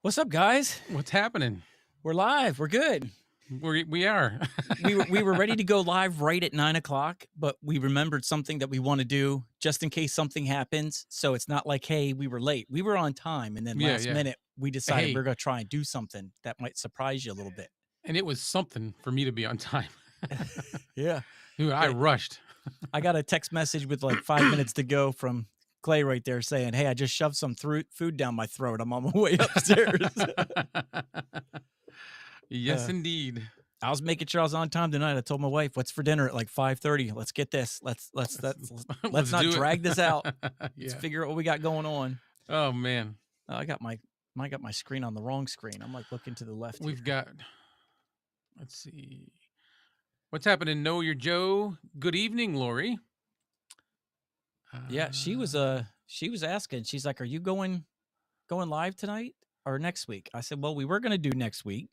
What's up, guys? What's happening? We're live. We're good. We are. We were ready to go live right at 9 o'clock, but we remembered something that we want to do just in case something happens. So it's not like, hey, we were late. We were on time, and then Yeah, last yeah. minute we decided Hey. we're going to try and do something that might surprise you a little bit. And it was something for me to be on time. Yeah. Dude, I Yeah. rushed. I got a text message with like 5 minutes to go from Clay right there saying, "Hey, I just shoved some food down my throat. I'm on my way upstairs." Yes, indeed. I was making sure I was on time tonight. I told my wife, "What's for dinner at like 5:30? Let's get this. Let's Let's not do it. drag this out. Let's Yeah. figure out what we got going on." Oh man. I got my screen on the wrong screen. I'm like looking to the left. We've here. got. Let's see. What's happening? Know your Joe. Good evening, Lori. Yeah, she was asking. She's like, "Are you going live tonight or next week?" I said, "Well, we were going to do next week,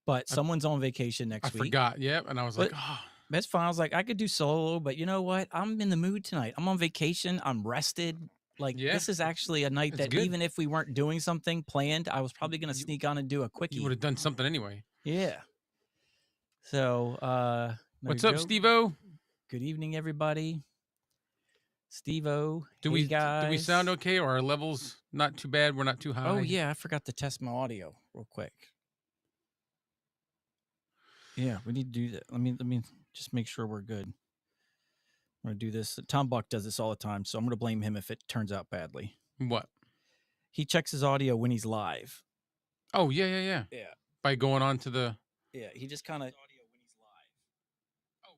but someone's on vacation next week." I forgot. Yep. And I was like, oh. That's fine. I was like, I could do solo, but you know what? I'm in the mood tonight. I'm on vacation. I'm rested. Like, Yeah, this is actually a night that good. even if we weren't doing something planned, I was probably going to sneak on and do a quickie. You would have done something anyway. Yeah. So, what's up, Steve-O? Good evening, everybody. Steve-O. Do we sound okay, or our levels not too bad? We're not too high. Oh yeah, I forgot to test my audio real quick. Yeah, we need to do that. Let me just make sure we're good. I'm gonna do this. Tom Buck does this all the time, so I'm gonna blame him if it turns out badly. What? He checks his audio when he's live. Oh yeah. Yeah. By going on to the. Yeah, he just kind of. Oh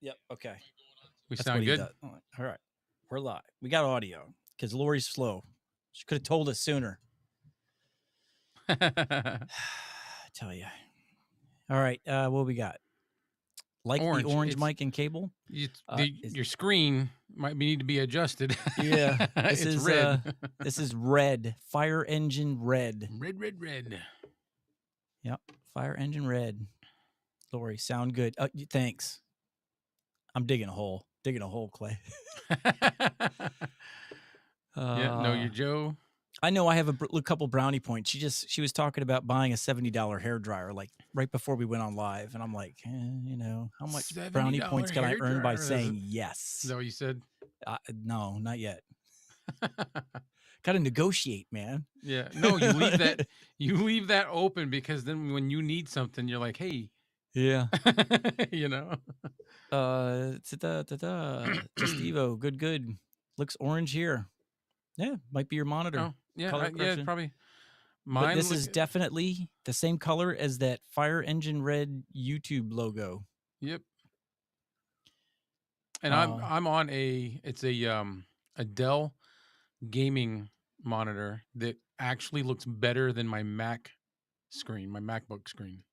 yeah. Yep. Okay. We sound good. All right, we're live. We got audio because Lori's slow. She could have told us sooner. I tell you. All right, what we got? Like orange. The orange mic and cable. Your screen might need to be adjusted. Yeah, it's red. This is red. Fire engine red. Red. Yep, fire engine red. Lori, sound good. Thanks. I'm digging a hole. Clay. Yeah, know your Joe. I know I have a couple brownie points. She was talking about buying a $70 hairdryer like right before we went on live, and I'm like, how much brownie points can I earn by saying yes? Is that what you said? No, not yet. Got to negotiate, man. Yeah, no, you leave that leave that open, because then when you need something, you're like, hey. Yeah. Steve-O, good. Looks orange here. Yeah, might be your monitor. Oh, yeah, probably. Mine. But this is definitely the same color as that fire engine red YouTube logo. Yep. And I'm on it's a Dell gaming monitor that actually looks better than my MacBook screen.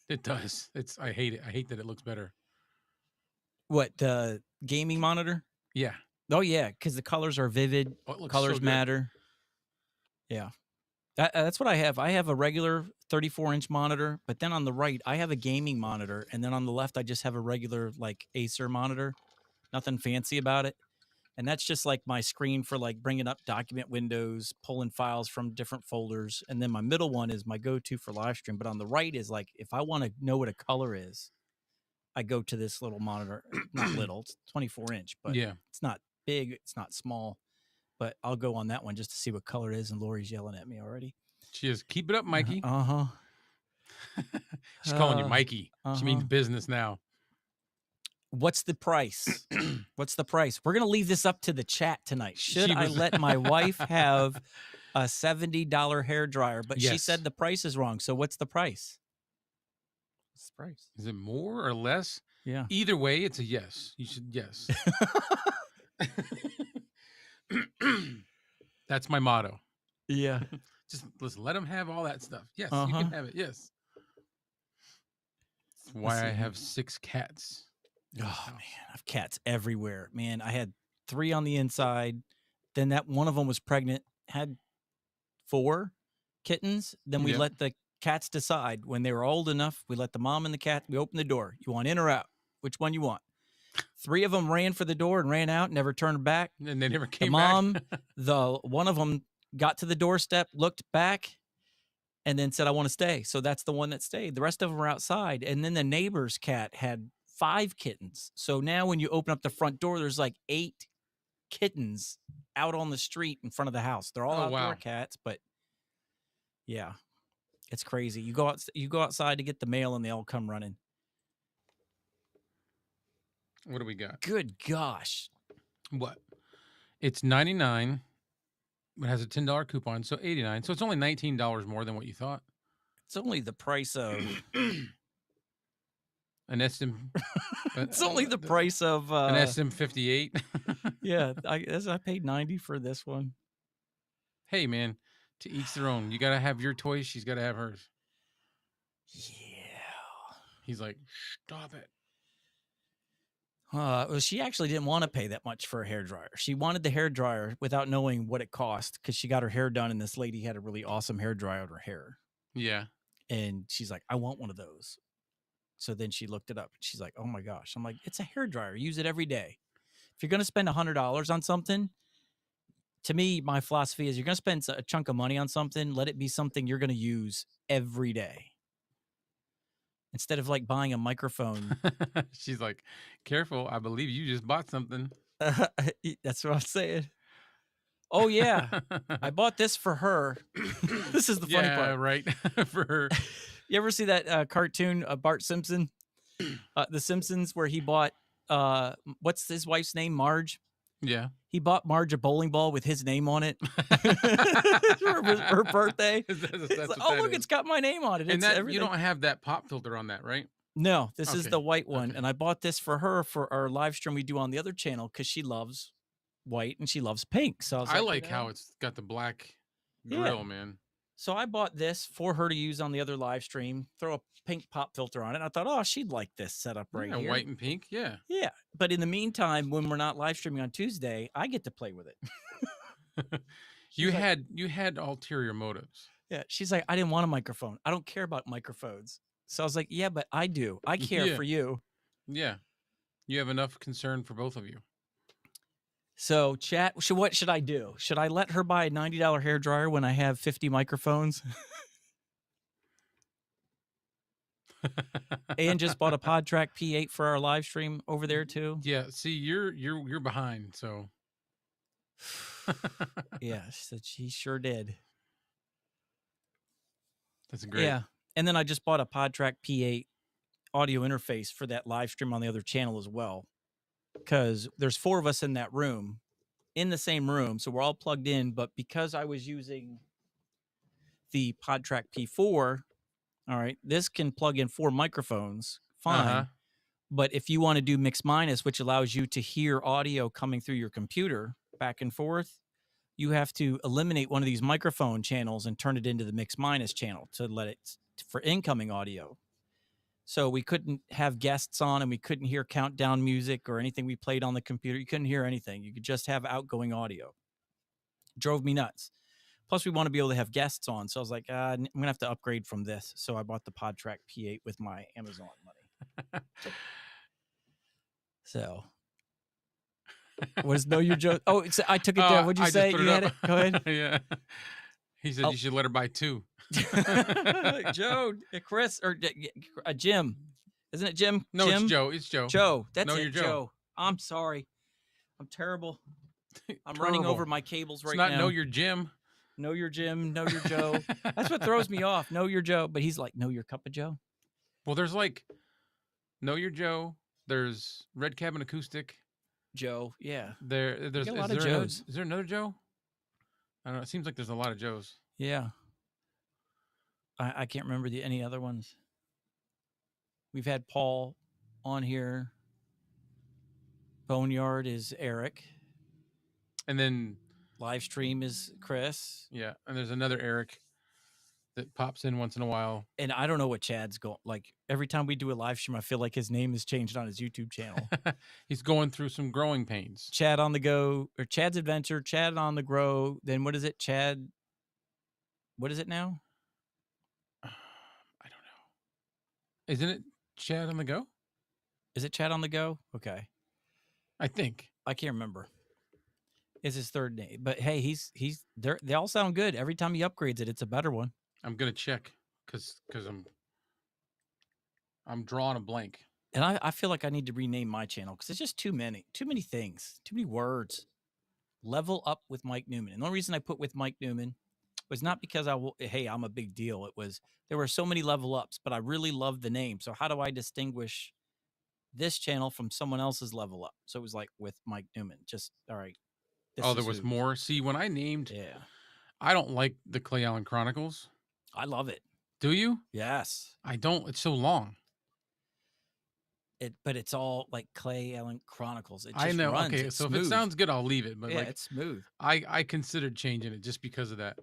It does. I hate it. I hate that it looks better. What, gaming monitor? Yeah. Oh yeah, because the colors are vivid. Colors matter. Yeah. That's what I have. I have a regular 34-inch monitor, but then on the right, I have a gaming monitor, and then on the left, I just have a regular like Acer monitor. Nothing fancy about it. And that's just like my screen for like bringing up document windows, pulling files from different folders. And then my middle one is my go-to for live stream. But on the right is like, if I want to know what a color is, I go to this little monitor. Not little, it's 24-inch, but yeah, it's not big, it's not small. But I'll go on that one just to see what color it is. And Lori's yelling at me already. She is. Keep it up, Mikey. Uh-huh. She's calling you Mikey. She means business now. What's the price? What's the price? We're going to leave this up to the chat tonight. Should I let my wife have a $70 hairdryer? But she said the price is wrong. So what's the price? What's the price? Is it more or less? Yeah. Either way, it's a yes. You should yes. That's my motto. Yeah. Just let them have all that stuff. Yes, you can have it. Yes. That's why I have 6 cats. Oh man, I have cats everywhere. Man, I had 3 on the inside. Then that one of them was pregnant, had 4 kittens. Then we let the cats decide when they were old enough. We let the mom and the cat, we opened the door. You want in or out? Which one you want? 3 of them ran for the door and ran out, never turned back. And they never came back. The mom, back. one of them got to the doorstep, looked back, and then said, I want to stay. So that's the one that stayed. The rest of them were outside. And then the neighbor's cat had 5 kittens. So now when you open up the front door, there's like 8 kittens out on the street in front of the house. They're all outdoor cats, but yeah, it's crazy. You go outside to get the mail and they all come running. What do we got? Good gosh. What? It's $99. It has a $10 coupon, so $89. So it's only $19 more than what you thought. It's only the price of an SM. It's only the price of an SM58. Yeah, I paid $90 for this one. Hey man, to each their own. You gotta have your toys. She's gotta have hers. Yeah. He's like, stop it. Well, she actually didn't want to pay that much for a hairdryer. She wanted the hairdryer without knowing what it cost because she got her hair done and this lady had a really awesome hairdryer on her hair. Yeah. And she's like, I want one of those. So then she looked it up. And she's like, oh my gosh. I'm like, it's a hairdryer. Use it every day. If you're going to spend $100 on something, to me, my philosophy is you're going to spend a chunk of money on something, let it be something you're going to use every day. Instead of like buying a microphone. She's like, careful. I believe you just bought something. That's what I'm saying. Oh, yeah. I bought this for her. This is the funny part. Yeah, right. For her. You ever see that cartoon, Bart Simpson? The Simpsons, where he bought, what's his wife's name? Marge? Yeah. He bought Marge a bowling ball with his name on it for her birthday. Like, oh, look, it's got my name on it. And that, you don't have that pop filter on that, right? No, this is the white one. Okay. And I bought this for her for our live stream we do on the other channel because she loves white and she loves pink. So I like how it's got the black grill, man. So I bought this for her to use on the other live stream, throw a pink pop filter on it. And I thought, oh, she'd like this setup right here. White and pink, yeah. Yeah. But in the meantime, when we're not live streaming on Tuesday, I get to play with it. You had ulterior motives. Yeah. She's like, I didn't want a microphone. I don't care about microphones. So I was like, yeah, but I do. I care for you. Yeah. You have enough concern for both of you. So chat, what should I do? Should I let her buy a $90 hairdryer when I have 50 microphones? And just bought a PodTrack P8 for our live stream over there too. Yeah, see, you're behind, so. Yeah, she sure did. That's great. Yeah, and then I just bought a PodTrack P8 audio interface for that live stream on the other channel as well. Because there's 4 of us in that room, in the same room. So we're all plugged in. But because I was using the PodTrack P4, all right, this can plug in 4 microphones. Fine. But if you want to do mix minus, which allows you to hear audio coming through your computer back and forth, you have to eliminate one of these microphone channels and turn it into the mix minus channel to let it for incoming audio. So we couldn't have guests on and we couldn't hear countdown music or anything we played on the computer. You couldn't hear anything. You could just have outgoing audio. Drove me nuts. Plus, we want to be able to have guests on. So I was like, I'm going to have to upgrade from this. So I bought the PodTrack P8 with my Amazon money. So what is Know Your Joe? Oh, I took it down. What'd you say? You had it? Go ahead. Yeah. He said you should let her buy 2. Joe, Chris, or Jim. Isn't it Jim? No, Jim? it's Joe. It's Joe. Joe. That's it, Joe. I'm sorry. I'm terrible. I'm running over my cables right now. It's not Know Your Jim. Know Your Jim. Know Your Joe. That's what throws me off. Know Your Joe. But he's like, Know Your Cup of Joe. Well, there's like Know Your Joe. There's Red Cabin Acoustic. Joe. Yeah. There's a lot of Joes. Is there another Joe? I don't know. It seems like there's a lot of Joes. Yeah. I can't remember any other ones. We've had Paul on here. Boneyard is Eric. And then live stream is Chris. Yeah. And there's another Eric that pops in once in a while. And I don't know what Chad's going. Like every time we do a live stream, I feel like his name is changed on his YouTube channel. He's going through some growing pains. Chad on the Go, or Chad's Adventure, Chad on the Grow. Then what is it? Chad. What is it now? I don't know. Isn't it Chad on the Go? Is it Chad on the Go? Okay. I think. I can't remember. is his third name. But hey, they all sound good. Every time he upgrades it, it's a better one. I'm gonna check because I'm drawing a blank. And I feel like I need to rename my channel because it's just too many things, too many words. Level Up with Mike Newman. And the only reason I put with Mike Newman was not because hey, I'm a big deal. It was there were so many level ups, but I really loved the name. So how do I distinguish this channel from someone else's level up? So it was like with Mike Newman. Just all right. Oh, there was more. See, when I named, I don't like the Clay Allen Chronicles. I love it. Do you? Yes. I don't. It's so long. But it's all like Clay Allen Chronicles. It just I know. runs. Okay, It's so smooth. if it sounds good, I'll leave it. But yeah, it's smooth. I considered changing it just because of that.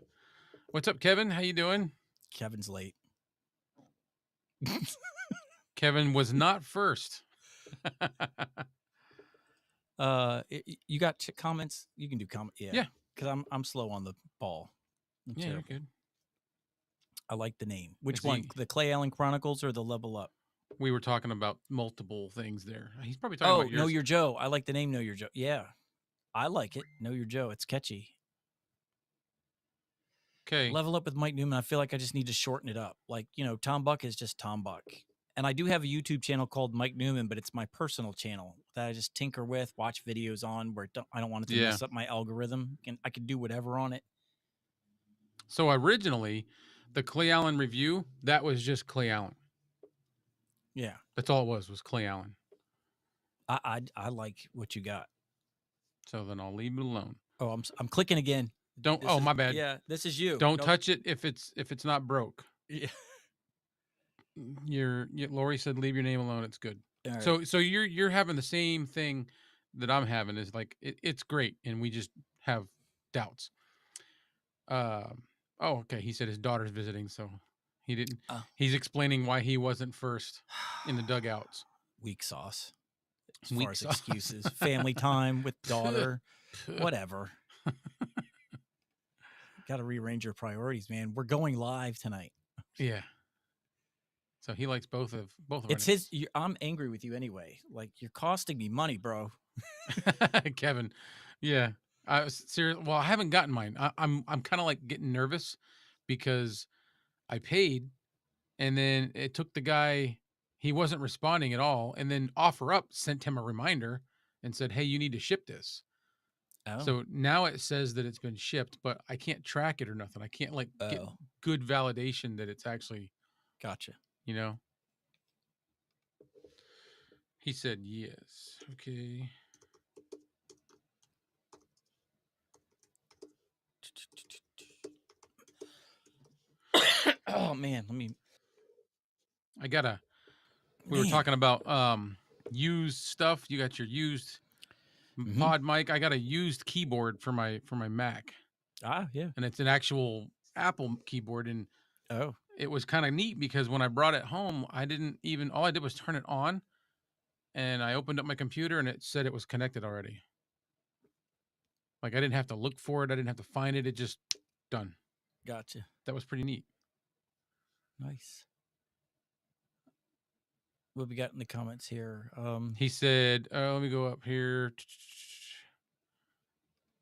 What's up, Kevin? How you doing? Kevin's late. Kevin was not first. You got comments? You can do comments. Yeah. Because I'm slow on the ball. Yeah, you're good. I like the name. Which one? The Clay Allen Chronicles or the Level Up? We were talking about multiple things there. He's probably talking about yours. Know Your Joe. I like the name Know Your Joe. Yeah. I like it. Know Your Joe. It's catchy. Okay. Level Up with Mike Newman. I feel like I just need to shorten it up. Like, Tom Buck is just Tom Buck. And I do have a YouTube channel called Mike Newman, but it's my personal channel that I just tinker with, watch videos on where I don't want it to mess up my algorithm. And I can do whatever on it. So originally, the Clay Allen review, that was just Clay Allen. Yeah. That's all it was Clay Allen. I like what you got. So then I'll leave it alone. Oh, I'm clicking again. My bad. Yeah, this is you. Don't touch it if it's not broke. Yeah. Lori said leave your name alone. It's good. Right. So you're having the same thing that I'm having. Is like it's great, and we just have doubts. Okay. He said his daughter's visiting, so he didn't. He's explaining why he wasn't first in the dugouts. Weak sauce. As far as excuses, family time with daughter, whatever. Got to rearrange your priorities, man. We're going live tonight. Yeah. So he likes both of it's his. I'm angry with you anyway. Like you're costing me money, bro. Kevin. Yeah. I was serious. Well, I haven't gotten mine. I'm kind of like getting nervous because I paid, and then it took the guy. He wasn't responding at all, and then OfferUp sent him a reminder and said, "Hey, you need to ship this." Oh. So now it says that it's been shipped, but I can't track it or nothing. I can't get good validation that it's actually. Gotcha. He said yes. Okay. Oh man, we were talking about used stuff. You got your used pod mic. I got a used keyboard for my Mac. Yeah. And it's an actual Apple keyboard, and it was kind of neat because when I brought it home, all I did was turn it on, and I opened up my computer and it said it was connected already. Like I didn't have to look for it. I didn't have to find it. It just done. Gotcha. That was pretty neat. Nice. What we got in the comments here? He said, let me go up here.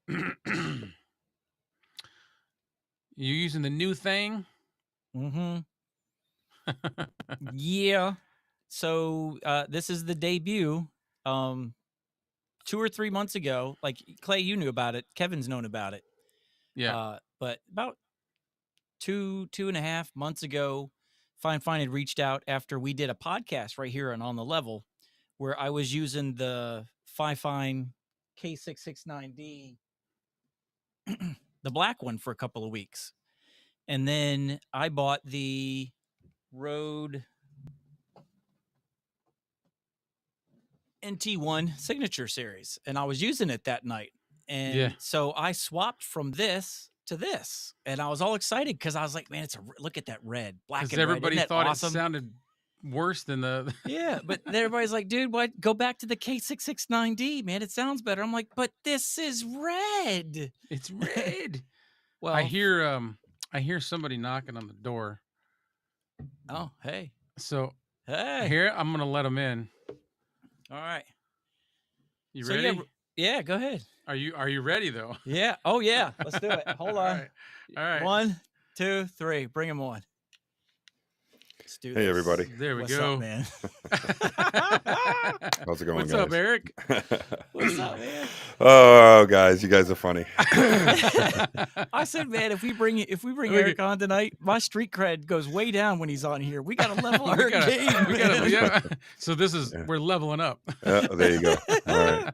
You using the new thing? Mm-hmm. Yeah. So this is the debut. 2 or 3 months ago, like Clay, you knew about it. Kevin's known about it. Yeah. But about 2.5 months ago, Fine had reached out after we did a podcast right here on the Level, where I was using the Fine K669D, the black one, for a couple of weeks. And then I bought the Rode NT1 Signature Series, and I was using it that night. And so I swapped from this to this, and I was all excited because I was like, man, look at that red, black and red. Everybody thought it sounded worse than the... Yeah, but everybody's like, dude, what? Go back to the K669D, man. It sounds better. I'm like, but this is red. It's red. Well, I hear somebody knocking on the door. Oh, hey. So hey, here, I'm going to let them in. All right. You ready? Yeah, Yeah, go ahead. Are you ready though? Yeah. Oh yeah. Let's do it. Hold on. All right. 1, 2, 3. Bring him on. Let's do this. Hey, everybody. There we What's go. up, man? How's it going, What's guys? up, Eric? What's up, man? Oh, guys, you guys are funny. I said, man, if we bring Eric on tonight, my street cred goes way down when he's on here. We got to level our game. Yeah. So we're leveling up. There you go. All right.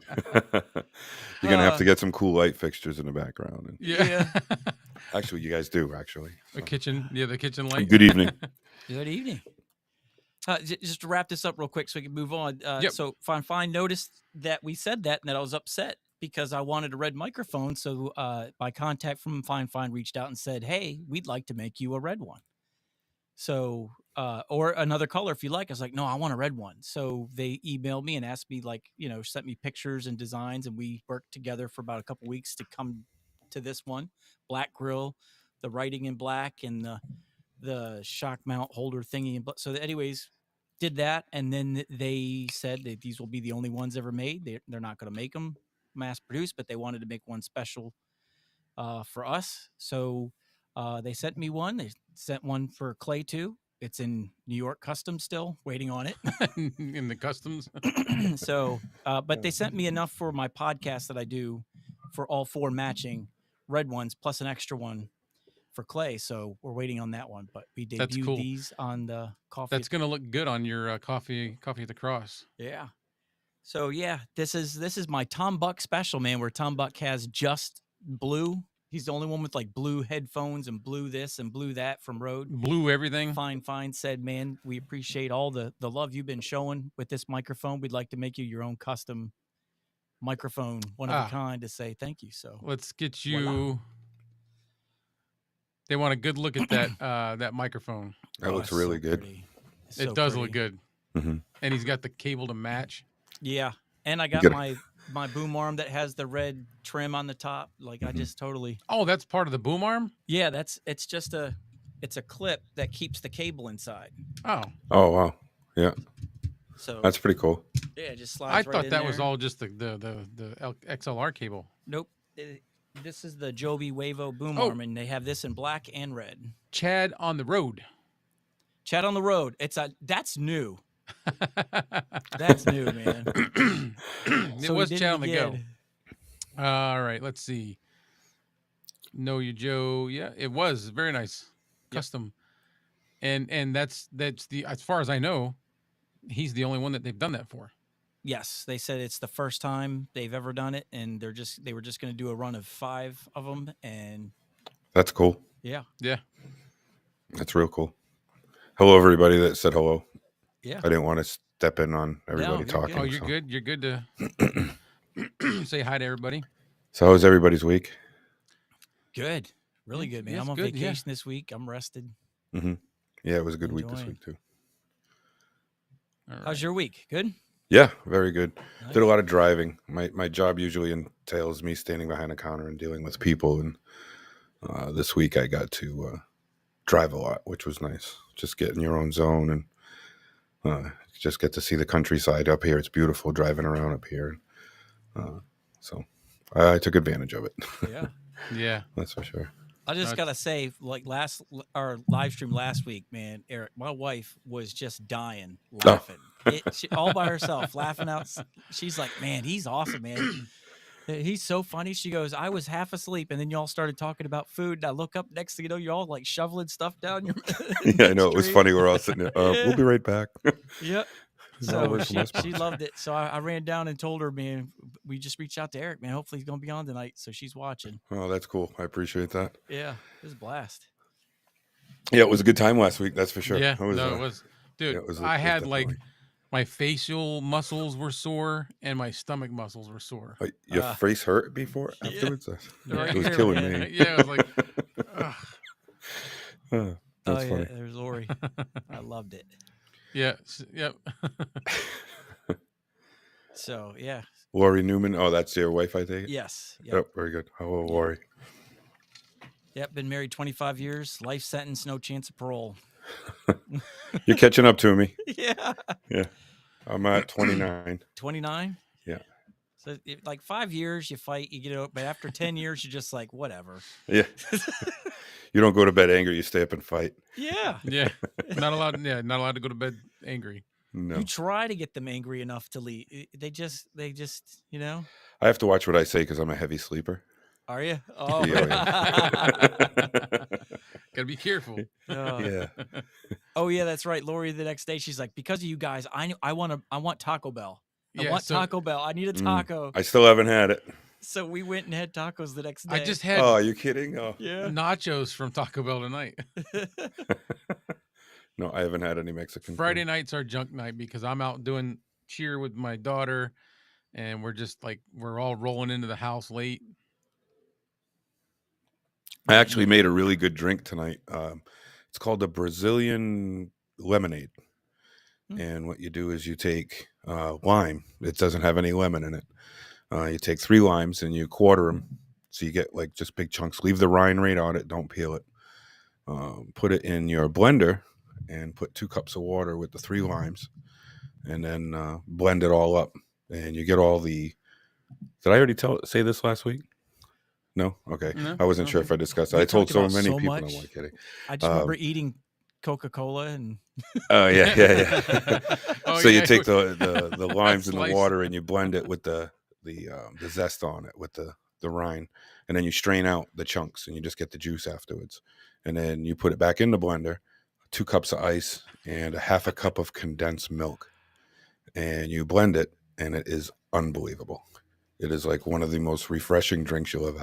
You're gonna have to get some cool light fixtures in the background. And Yeah. actually, you guys do. Actually, The kitchen light. Good evening. Good evening. Just to wrap this up real quick so we can move on. Yep. So Fine noticed that we said that and that I was upset because I wanted a red microphone. So my contact from Fine reached out and said, hey, we'd like to make you a red one. So, or another color if you like. I was like, no, I want a red one. So they emailed me and asked me, like, sent me pictures and designs, and we worked together for about a couple weeks to come to this one. Black grill, the writing in black, and the shock mount holder thingy. So anyways, did that, and then they said that these will be the only ones ever made. They're not going to make them mass produced, but they wanted to make one special for us. So they sent me one. They sent one for Clay too. It's in New York Customs still, waiting on it. In the customs. So, but they sent me enough for my podcast that I do for all 4 matching red ones plus an extra one for Clay. So we're waiting on that one. But we debuted cool. these on the coffee. That's gonna look good on your coffee at the cross. Yeah. So yeah, this is my Tom Buck special, man. Where Tom Buck has just blue. He's the only one with like blue headphones and blue this and blue that from Rode. Blue everything. Fine said, man, we appreciate all the love you've been showing with this microphone. We'd like to make you your own custom microphone, one of a kind, to say thank you. So let's get you. Voila. They want a good look at that that microphone. That looks really good. It does look good. Mm-hmm. And he's got the cable to match. Yeah. And I got my boom arm that has the red trim on the top. Like I just totally. Oh, that's part of the boom arm? Yeah, it's just a clip that keeps the cable inside. Oh. Oh, wow. Yeah. So that's pretty cool. Yeah, it just slides. I right thought in that there. was all just the XLR cable. Nope. This is the Joby Wavo boom arm, and they have this in black and red. Chad on the road. Chad on the road. That's new. That's new, man. It was Chad on the go. All right, let's see. Know You Joe. Yeah, it was very nice. Custom. And that's the, as far as I know, he's the only one that they've done that for. Yes, they said it's the first time they've ever done it, and they were just going to do a run of 5 of them, and that's cool. Yeah, that's real cool. Hello, everybody that said hello. Yeah, I didn't want to step in on everybody talking. Good. Oh, you're good. You're good to say hi to everybody. So, how was everybody's week? Good, really good, man. I'm on vacation this week. I'm rested. Mm-hmm. Yeah, it was a good week this week too. Right. How's your week? Good. Yeah, very good. Nice. Did a lot of driving. My job usually entails me standing behind a counter and dealing with people, and this week I got to drive a lot, which was nice. Just get in your own zone and just get to see the countryside up here. It's beautiful driving around up here. So I took advantage of it. Yeah, that's for sure. I just gotta say, like our live stream last week, man, Eric, my wife was just dying laughing. She, all by herself, laughing out. She's like, man, he's awesome, man. He's so funny. She goes, I was half asleep, and then y'all started talking about food. And I look up, next thing you know, you're all like shoveling stuff down your. Yeah, I know. It was funny. We're all sitting there. We'll be right back. Yep. So she loved it. So I ran down and told her, man, we just reached out to Eric, man. Hopefully he's going to be on tonight. So she's watching. Oh, that's cool. I appreciate that. Yeah, it was a blast. Yeah, it was a good time last week. That's for sure. Yeah, it was. Dude, yeah, I had like my facial muscles were sore and my stomach muscles were sore. Your face hurt before? Afterwards? Yeah. It was killing me. Yeah, I was like, ugh. That's funny. Yeah, there's Lori. I loved it. Yeah. Yep. So, yeah. Lori Newman. Oh, that's your wife, I think? Yes. Yep. Very good. Hello, Lori. Yep. Been married 25 years. Life sentence. No chance of parole. You're catching up to me. Yeah. Yeah. I'm at 29. 29? Yeah. So like 5 years, you fight, you get out, but after 10 years, you're just like, whatever. Yeah. You don't go to bed angry. You stay up and fight. Yeah. Yeah, not allowed. Yeah, not allowed to go to bed angry. No. You try to get them angry enough to leave. They just, I have to watch what I say because I'm a heavy sleeper. Are you? Oh, Gotta be careful. Yeah. Oh yeah, that's right. Lori, the next day, she's like, because of you guys, I want Taco Bell. I want Taco Bell. I need a taco. I still haven't had it. So we went and had tacos the next day. I just had Oh, are you kidding? Oh. yeah. nachos from Taco Bell tonight. No, I haven't had any Mexican Friday food. night's our junk night because I'm out doing cheer with my daughter, and we're just like we're all rolling into the house late. I actually made a really good drink tonight. It's called the Brazilian lemonade. And what you do is you take lime. It doesn't have any lemon in it. You take 3 limes and you quarter them. So you get like just big chunks. Leave the rind right on it. Don't peel it. Put it in your blender and put 2 cups of water with the 3 limes. And then blend it all up. And you get all the... Did I already say this last week? No? Okay. No, I wasn't sure if I discussed it. I told so many people. I'm only kidding. I just remember eating Coca-Cola and... Oh, yeah. Oh, So you yeah. take the limes in the Slice. water and you blend it with the zest on it with the rind, and then you strain out the chunks and you just get the juice afterwards. And then you put it back in the blender, 2 cups of ice and a half a cup of condensed milk, and you blend it, and it is unbelievable. It is like one of the most refreshing drinks you'll ever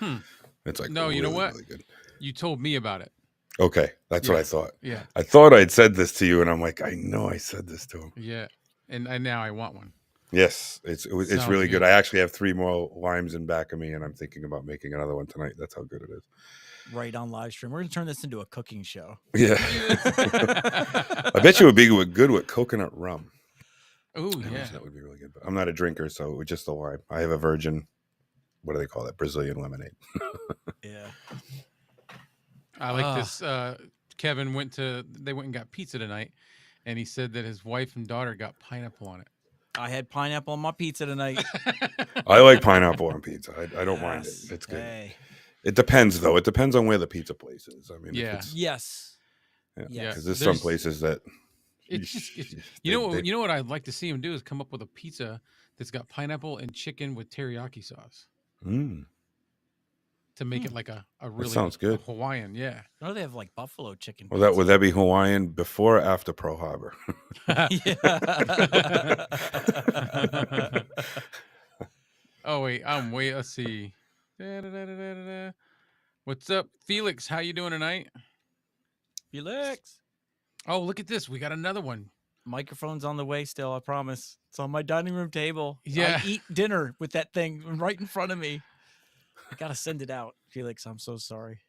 have. It's like No, really, you know what? really good. You told me about it. Okay, that's what I thought. Yeah. I thought I'd said this to you, and I'm like, I know I said this to him. Yeah. And now I want one. Yes, it's Sounds really good. good. I actually have 3 more limes in back of me, and I'm thinking about making another one tonight. That's how good it is. right on live stream. We're gonna turn this into a cooking show. Yeah. I bet you it would be good with coconut rum. Oh, I yeah. imagine that would be really good. But I'm not a drinker, so it was just a lime. I have a virgin, what do they call that? Brazilian lemonade. Yeah. I like this. Kevin they went and got pizza tonight, and he said that his wife and daughter got pineapple on it. I had pineapple on my pizza tonight. I like pineapple on pizza. I don't mind it. Yes. It's good. Hey. It depends, though. It depends on where the pizza place is. I mean, if Yeah. it's- Yes. yeah. Yes. Because there's some places that It's just you know what I'd like to see him do is come up with a pizza that's got pineapple and chicken with teriyaki sauce to make it like a really sounds good. Hawaiian. Yeah. No, they have like buffalo chicken. Well, would that be Hawaiian before or after Pearl Harbor? Yeah. Oh wait, let's see. Da-da-da-da-da-da. What's up, Felix? How you doing tonight? Felix. Oh, look at this. We got another one. Microphone's on the way still, I promise. It's on my dining room table. Yeah. I eat dinner with that thing right in front of me. I gotta send it out. Felix, I'm so sorry.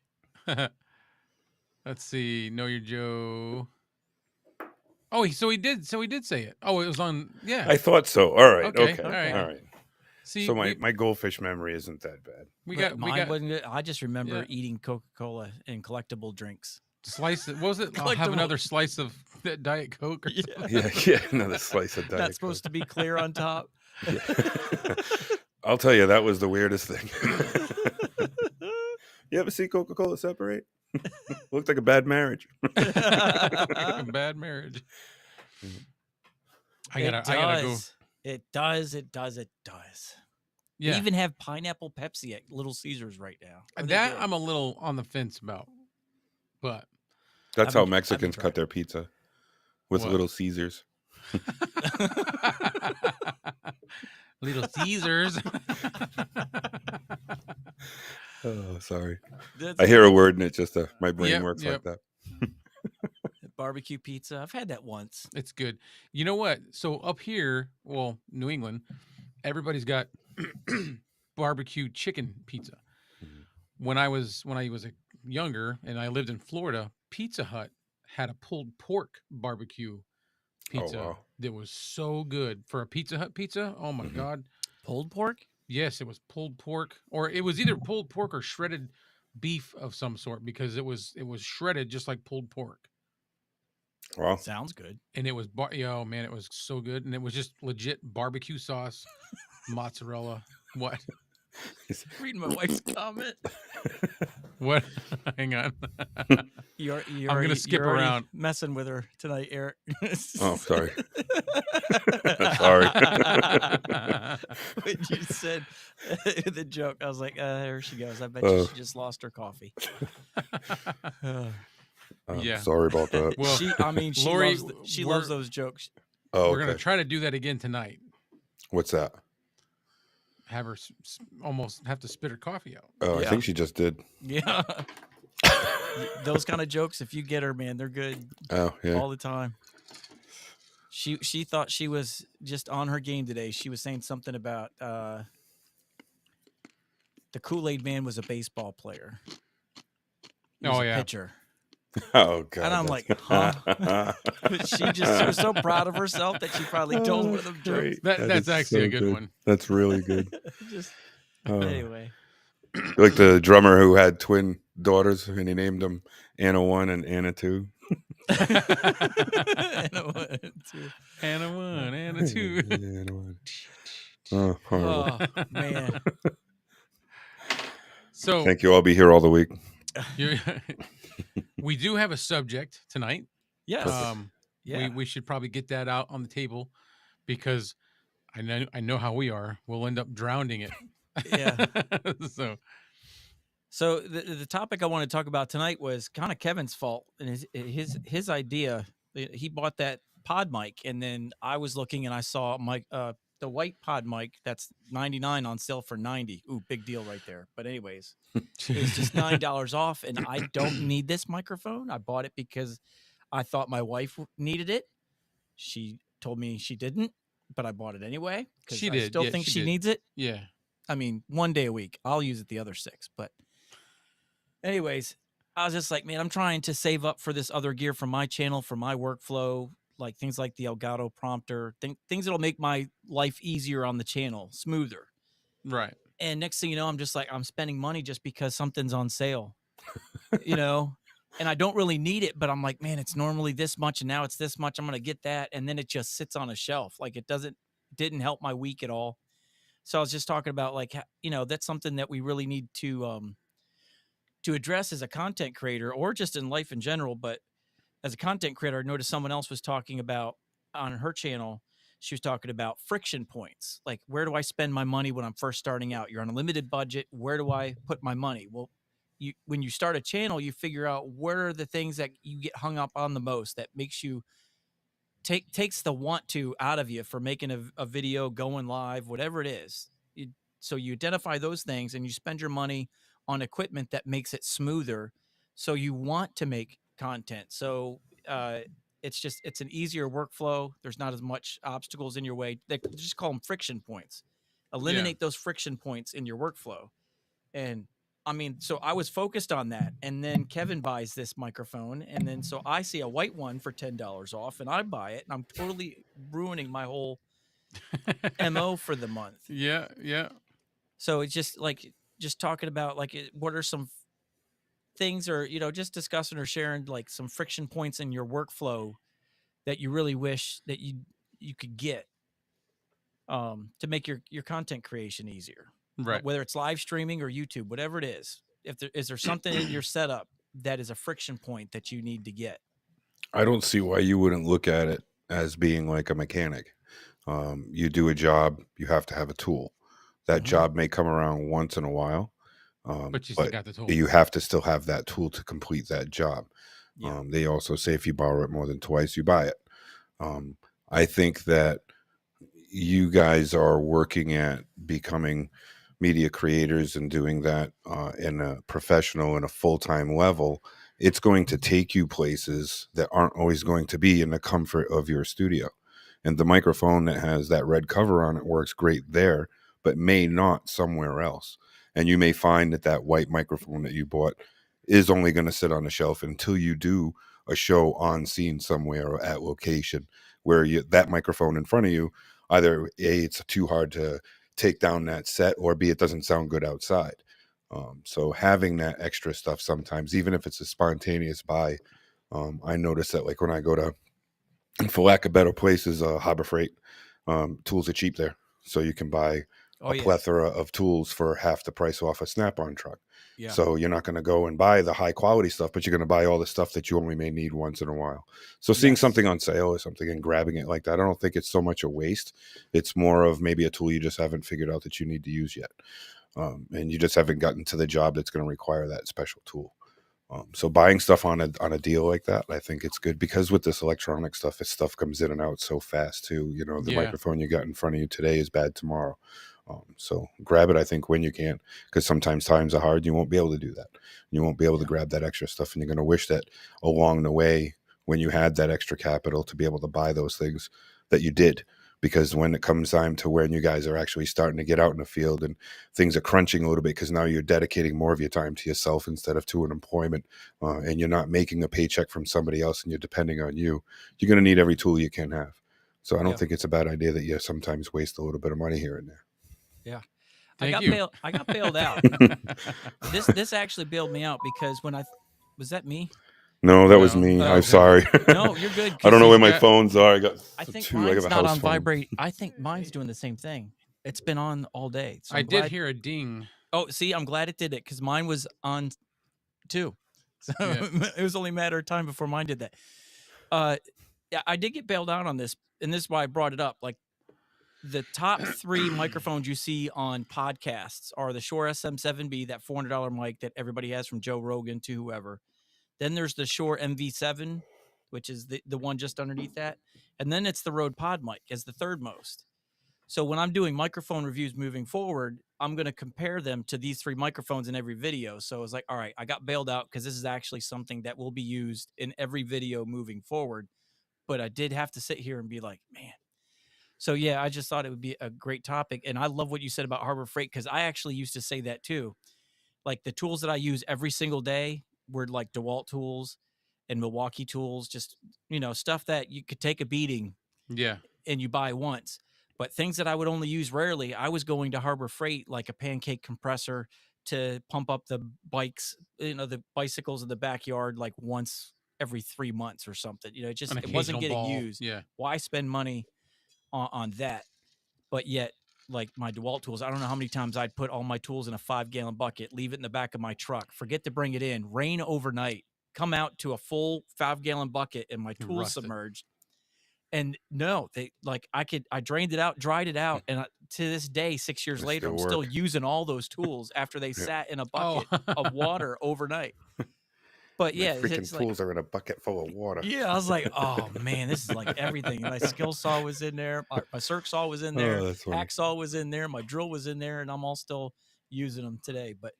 Let's see. Know Your Joe. Oh, he did say it. Oh, it was on. Yeah. I thought so. All right. Okay, Okay. all right. All right. See, So my goldfish memory isn't that bad. we But got mine wasn't good. I just remember Yeah. eating Coca-Cola and collectible drinks. slice. What was it? I'll have Collectible. another slice of that Diet Coke. Or something. Yeah. Another slice of Diet That's supposed to be clear on top. I'll tell you, that was the weirdest thing. You ever see Coca-Cola separate? Looked like a bad marriage. Bad marriage. I gotta go. It does. Yeah. They even have pineapple Pepsi at Little Caesars right now. Or they That did. I'm a little on the fence about, but That's I've how been Mexicans trying. cut their pizza, with What? Little Caesars. Little Caesars. Oh, sorry. That's I hear a word and it just my brain Yep, works yep. like that. barbecue pizza. I've had that once. It's good. You know what? So up here, well, New England, everybody's got barbecue chicken pizza. When I was younger and I lived in Florida, Pizza Hut had a pulled pork barbecue pizza wow. that was so good for a Pizza Hut pizza. Oh my God. Pulled pork? Yes, it was pulled pork, or it was either pulled pork or shredded beef of some sort because it was shredded just like pulled pork. Well, Sounds good. And it was yo man, it was so good, and it was just legit barbecue sauce, mozzarella. What? Reading my wife's comment. What? Hang on. You're I'm gonna skip already around. messing with her tonight, Eric. oh, sorry. Sorry. When you said the joke, I was like, there she goes. I bet she just lost her coffee. Yeah. Sorry about that. Well, she Lori, loves those jokes. Oh, we're okay. gonna try to do that again tonight. What's that? Have her almost have to spit her coffee out. Oh, Yeah. I think she just did. Yeah. Those kind of jokes, if you get her, man, they're good. Oh, yeah. All the time. She thought she was just on her game today. She was saying something about the Kool-Aid Man was a baseball player. He was a pitcher. Oh, God. And I'm like, huh? She was so proud of herself that she probably told one of them jokes. That's actually a good one. That's really good. Anyway. Like the drummer who had twin daughters and he named them Anna 1 and Anna 2. Anna 1, 2. Anna 1, Anna 2. Anna 1. Oh, horrible. Oh, man. So thank you. I'll be here all the week. We do have a subject tonight. Yes. We should probably get that out on the table because I know how we are. We'll end up drowning it. Yeah. So the topic I want to talk about tonight was kind of Kevin's fault and his idea. He bought that pod mic, and then I was looking and I saw the white pod mic that's $99 on sale for $90. Ooh, big deal right there. But anyways, it was just $9 off, and I don't need this microphone. I bought it because I thought my wife needed it. She told me she didn't, but I bought it anyway because I still think she needs it. Yeah. I mean, 1 day a week. I'll use it the other 6. But anyways, I was just like, man, I'm trying to save up for this other gear for my channel, for my workflow, like things like the Elgato prompter, things that'll make my life easier on the channel, smoother. Right. And next thing you know, I'm just like, I'm spending money just because something's on sale, and I don't really need it, but I'm like, man, it's normally this much and now it's this much. I'm going to get that. And then it just sits on a shelf. Like didn't help my week at all. So I was just talking about like, that's something that we really need to address as a content creator or just in life in general. But as a content creator, I noticed someone else was talking about on her channel. She was talking about friction points. Like, where do I spend my money when I'm first starting out? You're on a limited budget. Where do I put my money? Well, when you start a channel, you figure out what are the things that you get hung up on the most that makes you takes the want to out of you for making a video, going live, whatever it is. So you identify those things and you spend your money on equipment that makes it smoother. So you want to make content. So it's an easier workflow. There's not as much obstacles in your way. They just call them friction points. Eliminate those friction points in your workflow. And I mean, so I was focused on that. And then Kevin buys this microphone. And then so I see a white one for $10 off and I buy it. And I'm totally ruining my whole MO for the month. Yeah. Yeah. So it's just talking about like, what are some things or, just discussing or sharing like some friction points in your workflow that you really wish that you could get to make your content creation easier. Right. Whether it's live streaming or YouTube, whatever it is. Is there something in your setup that is a friction point that you need to get? I don't see why you wouldn't look at it as being like a mechanic. You do a job, you have to have a tool. That job may come around once in a while, but you still got the tool. You have to still have that tool to complete that job. Yeah. They also say if you borrow it more than twice, you buy it. I think that you guys are working at becoming media creators and doing that in a professional and a full-time level. It's going to take you places that aren't always going to be in the comfort of your studio. And the microphone that has that red cover on it works great there, but may not somewhere else. And you may find that white microphone that you bought is only going to sit on the shelf until you do a show on scene somewhere or at location where that microphone in front of you, either A, it's too hard to take down that set, or B, it doesn't sound good outside. So having that extra stuff sometimes, even if it's a spontaneous buy, I noticed that like when I go to, for lack of better places, Harbor Freight, tools are cheap there. So you can buy a plethora of tools for half the price off a Snap-on truck. Yeah. So you're not going to go and buy the high quality stuff, but you're going to buy all the stuff that you only may need once in a while. So seeing something on sale or something and grabbing it like that, I don't think it's so much a waste. It's more of maybe a tool you just haven't figured out that you need to use yet. And you just haven't gotten to the job that's going to require that special tool. So buying stuff on a deal like that, I think it's good, because with this electronic stuff, this stuff comes in and out so fast too. You know, the microphone you got in front of you today is bad tomorrow. So grab it, I think, when you can, because sometimes times are hard. You won't be able to do that. You won't be able to grab that extra stuff, and you're going to wish that along the way, when you had that extra capital to be able to buy those things, that you did. Because when it comes time to when you guys are actually starting to get out in the field and things are crunching a little bit, because now you're dedicating more of your time to yourself instead of to an employment, and you're not making a paycheck from somebody else and you're depending on you, you're going to need every tool you can have. So I don't think it's a bad idea that you sometimes waste a little bit of money here and there. Yeah. I got bailed out. This actually bailed me out, because when was that me? No, that was me. I'm sorry. No, you're good. I don't know where my phones are. I think mine's not on vibrate. I think mine's doing the same thing. It's been on all day. So I did hear a ding. Oh, see, I'm glad it did it, because mine was on too. So it was only a matter of time before mine did that. Yeah, I did get bailed out on this, and this is why I brought it up. Like, the top 3 microphones you see on podcasts are the Shure SM7B, that $400 mic that everybody has, from Joe Rogan to whoever. Then there's the Shure MV7, which is the one just underneath that. And then it's the Rode Pod mic as the third most. So when I'm doing microphone reviews moving forward, I'm going to compare them to these 3 microphones in every video. So it's like, all right, I got bailed out because this is actually something that will be used in every video moving forward. But I did have to sit here and be like, man. So yeah, I just thought it would be a great topic. And I love what you said about Harbor Freight, because I actually used to say that too. Like, the tools that I use every single day were like DeWalt tools and Milwaukee tools, just, stuff that you could take a beating and you buy once. But things that I would only use rarely, I was going to Harbor Freight, like a pancake compressor to pump up the bikes, the bicycles in the backyard, like once every 3 months or something. It wasn't getting used. Yeah. Why spend money on that? But yet, like my DeWalt tools, I don't know how many times I'd put all my tools in a 5-gallon bucket, leave it in the back of my truck, forget to bring it in, rain overnight, come out to a full 5-gallon bucket, and my tools submerged. And no, I drained it out, dried it out. And to this day, 6 years later, I'm still using all those tools after they sat in a bucket of water overnight. But yeah, freaking tools are in a bucket full of water. Yeah, I was like, oh man, this is like everything. My skill saw was in there, my circ saw was in there, hacksaw was in there, my drill was in there, and I'm all still using them today. But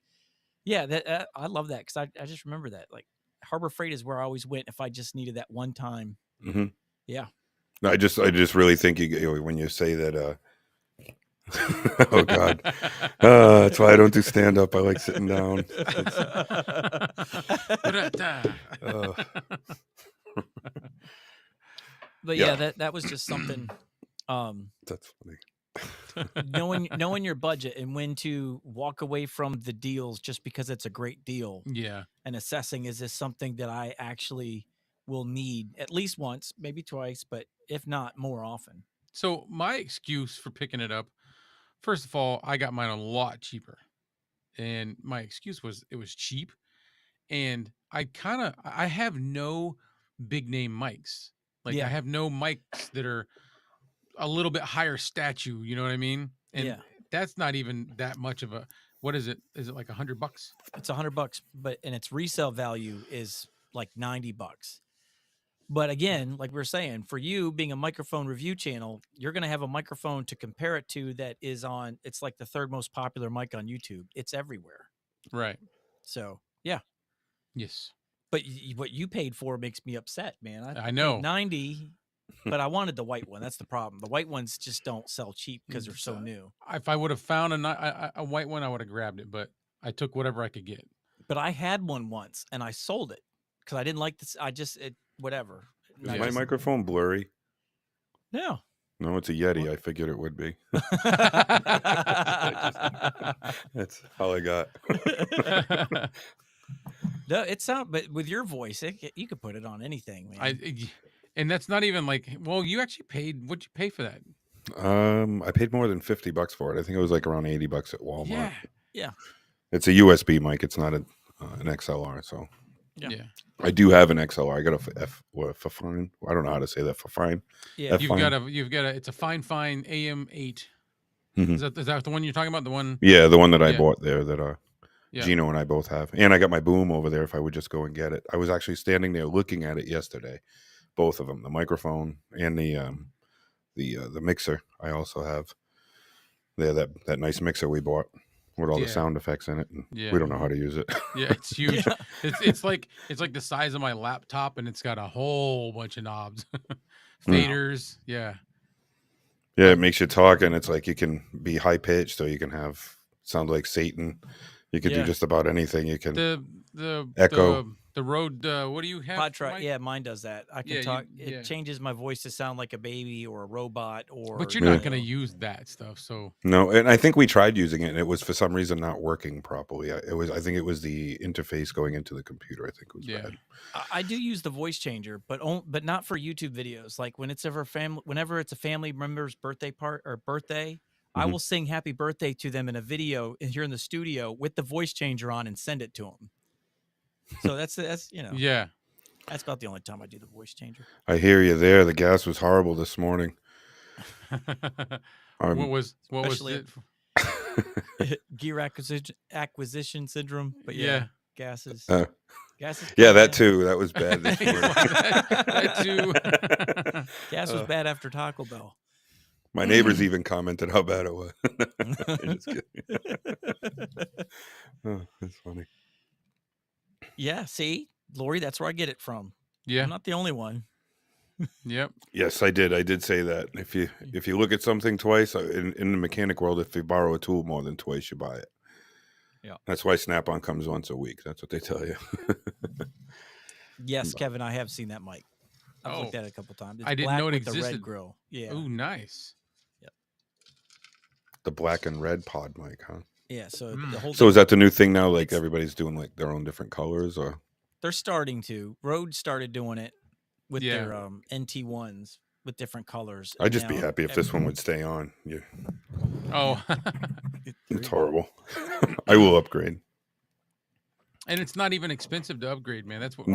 yeah, I love that, because I just remember that, like, Harbor Freight is where I always went if I just needed that one time. Mm-hmm. Yeah. No, I just really think when you say that. Oh God, that's why I don't do stand up. I like sitting down. But yeah, that was just something. That's funny. knowing your budget and when to walk away from the deals just because it's a great deal. Yeah. And assessing, is this something that I actually will need at least once, maybe twice, but if not, more often. So my excuse for picking it up, first of all, I got mine a lot cheaper. And my excuse was it was cheap. And I have no big name mics. Like, I have no mics that are a little bit higher statue. You know what I mean? And that's not even that much of a, what is it? Is it like $100? It's $100, and its resale value is like $90. But again, like we were saying, for you being a microphone review channel, you're going to have a microphone to compare it to that is on, it's like the 3rd most popular mic on YouTube. It's everywhere. Right. So, yeah. Yes. But what you paid for makes me upset, man. I know. Paid $90, but I wanted the white one. That's the problem. The white ones just don't sell cheap because they're so new. If I would have found a white one, I would have grabbed it, but I took whatever I could get. But I had one once and I sold it because I didn't like this. Whatever. Is my microphone blurry? No. No, it's a Yeti. I figured it would be. That's all I got. No, it sound, but with your voice, you could put it on anything, man. And that's not even like. Well, you actually paid. What'd you pay for that? I paid more than $50 for it. I think it was like around $80 at Walmart. Yeah. Yeah. It's a USB mic. It's not an XLR. So Yeah. I do have an XLR. I got a Fine. I don't know how to say that. Fine. Yeah. You've got a. It's a fine AM8. Mhm. Is that the one you're talking about? The one. Yeah, the one that I Yeah. bought there that Yeah. Gino and I both have. And I got my boom over there if I would just go and get it. I was actually standing there looking at it yesterday. Both of them, the microphone and the mixer. I also have there that nice mixer we bought with all the sound effects in it. And we don't know how to use it. Yeah, it's huge. Yeah. It's like the size of my laptop, and it's got a whole bunch of knobs, faders. Yeah. Yeah, it makes you talk, and it's like you can be high pitched, so you can have sound like Satan. You can do just about anything. You can The echo. the Rode. What do you have? PodTrack. Yeah, mine does that. I can talk. It yeah. changes my voice to sound like a baby or a robot or. But you're not going to use that stuff, so. No, and I think we tried using it, and it was for some reason not working properly. I think it was the interface going into the computer. I think it was bad. I do use the voice changer, but not for YouTube videos. Like whenever it's a family member's birthday birthday, I will sing happy birthday to them in a video here in the studio with the voice changer on and send it to them. So that's Yeah. That's about the only time I do the voice changer. I hear you there. The gas was horrible this morning. What was it? Gear acquisition syndrome, but gases. Gases. Yeah, that too. That was bad this morning. that too. Gas was bad after Taco Bell. My neighbors even commented how bad it was. Just kidding. Oh, that's funny. Yeah, see, Lori, that's where I get it from. Yeah, I'm not the only one. Yep. Yes, I did. I did say that. If you look at something twice in the mechanic world, if you borrow a tool more than twice, you buy it. Yeah, that's why Snap-on comes once a week. That's what they tell you. Yes, Kevin, I have seen that mic. I've looked at it a couple times. It's I didn't know it with existed. The red grill. Yeah. Oh, nice. Yep. The black and red pod mic, huh? Yeah. So the whole. So is that the new thing now? Like everybody's doing like their own different colors, or they're starting to. Rode started doing it with their NT1s with different colors. I'd just be happy if this one would stay on. Yeah. Oh, it's horrible. I will upgrade. And it's not even expensive to upgrade, man. That's what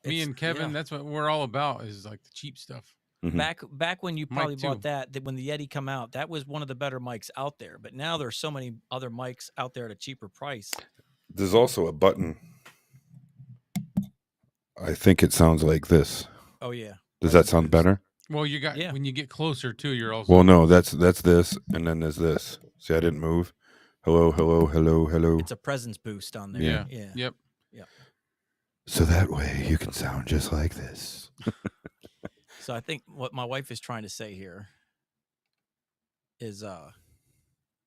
me and Kevin. That's what we're all about. Is like the cheap stuff. Mm-hmm. Back when you probably bought that when the Yeti come out, that was one of the better mics out there. But now there's so many other mics out there at a cheaper price. There's also a button. I think it sounds like this. Oh yeah. Does that sound better? Well, you got when you get closer too, you're also. Well, no, that's this, and then there's this. See, I didn't move. Hello, hello, hello, hello. It's a presence boost on there. Yeah. Yep. So that way you can sound just like this. So I think what my wife is trying to say here is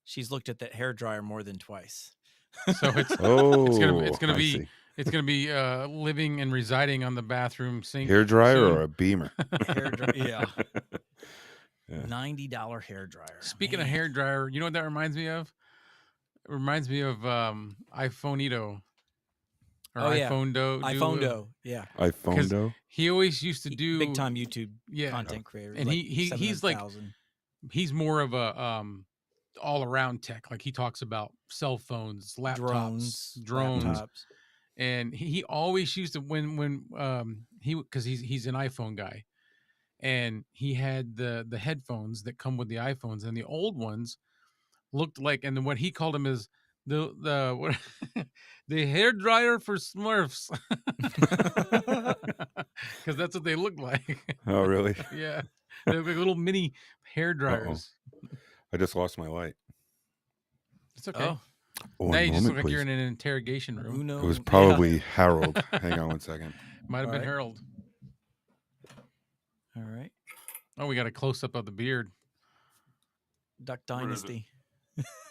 she's looked at that hairdryer more than twice. So it's gonna be living and residing on the bathroom sink. Hairdryer or a Beamer? Yeah. $90 hairdryer. Speaking of hairdryer, you know what that reminds me of? It reminds me of iPhoneito. Or iPhonedo. Yeah. iPhonedo. He always used to do big time YouTube content creator. And like he's like he's more of a all around tech. Like he talks about cell phones, laptops, drones. Laptops. And he always used to when because he's an iPhone guy, and he had the headphones that come with the iPhones, and the old ones looked like, and then what he called them is the the hair dryer for Smurfs, because that's what they look like. Oh, really? Yeah, they're like little mini hair dryers. I just lost my light. It's okay. Oh, now you just look like you're in an interrogation room. Who knows? It was probably Harold. Hang on one second. Might have been Harold. All right. Oh, we got a close up of the beard. Duck Dynasty.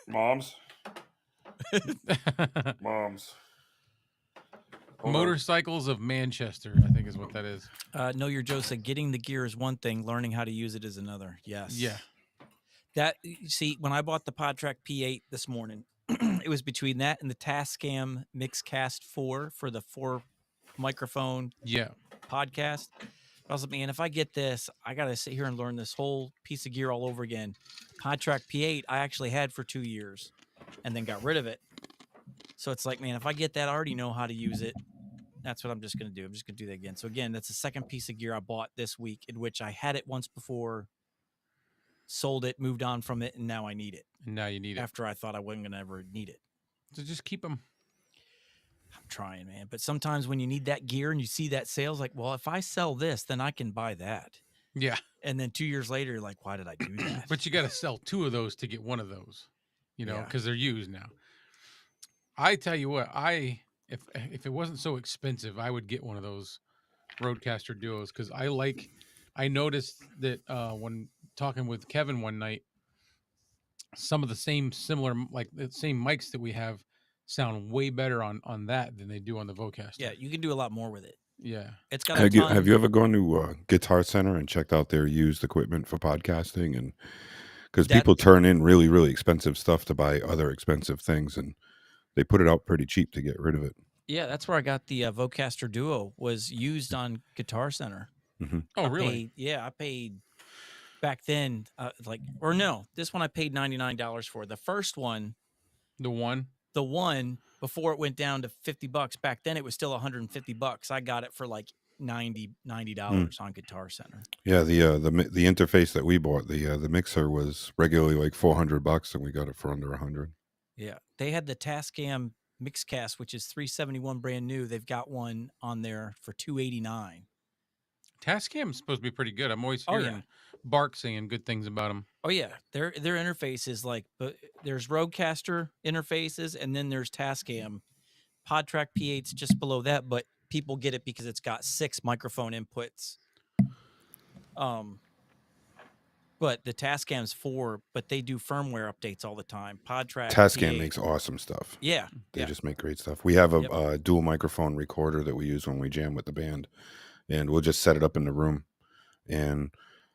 Moms. Moms. Motorcycles of Manchester, I think is what that is. Know Your Joe said getting the gear is one thing, learning how to use it is another. Yes. Yeah. That, see, when I bought the PodTrack P8 this morning, it was between that and the Tascam Mixcast 4 for the 4 microphone podcast. I was like, man, if I get this, I got to sit here and learn this whole piece of gear all over again. Podtrack P8 I actually had for 2 years and then got rid of it. So it's like, man, if I get that, I already know how to use it. That's what I'm just going to do. I'm just going to do that again. So again, that's the second piece of gear I bought this week, in which I had it once before, sold it, moved on from it, and now I need it. And now you need it. After I thought I wasn't going to ever need it. So just keep them. I'm trying, man. But sometimes when you need that gear and you see that sales, like, well, if I sell this, then I can buy that. Yeah. And then 2 years later, you're like, why did I do that? But you got to sell 2 of those to get one of those, because they're used now. I tell you what, if it wasn't so expensive, I would get one of those Rodecaster Duos, because I noticed that when talking with Kevin one night, some of the similar the same mics that we have sound way better on that than they do on the Vocaster. Yeah, you can do a lot more with it. Yeah, it's got. Have you ever gone to Guitar Center and checked out their used equipment for podcasting? And because people turn in really, really expensive stuff to buy other expensive things, and they put it out pretty cheap to get rid of it. Yeah, that's where I got the Vocaster Duo. Was used on Guitar Center. Mm-hmm. Oh, really? I paid back then, this one I paid $99 for. The first one, the one before it went down to $50. Back then, it was still $150. I got it for like $90 on Guitar Center. Yeah, the interface that we bought, the mixer was regularly like $400, and we got it for under $100. Yeah, they had the Tascam Mixcast, which is $371 brand new. They've got one on there for $289. Tascam's supposed to be pretty good. I'm always hearing Bark saying good things about them. Oh yeah, their interface is like, but there's Rodecaster interfaces, and then there's Tascam. Podtrack P8's just below that, but people get it because it's got 6 microphone inputs. But the Tascam's 4, but they do firmware updates all the time. Podtrack Tascam P8 makes awesome stuff. Yeah, they just make great stuff. We have a dual microphone recorder that we use when we jam with the band, and we'll just set it up in the room, and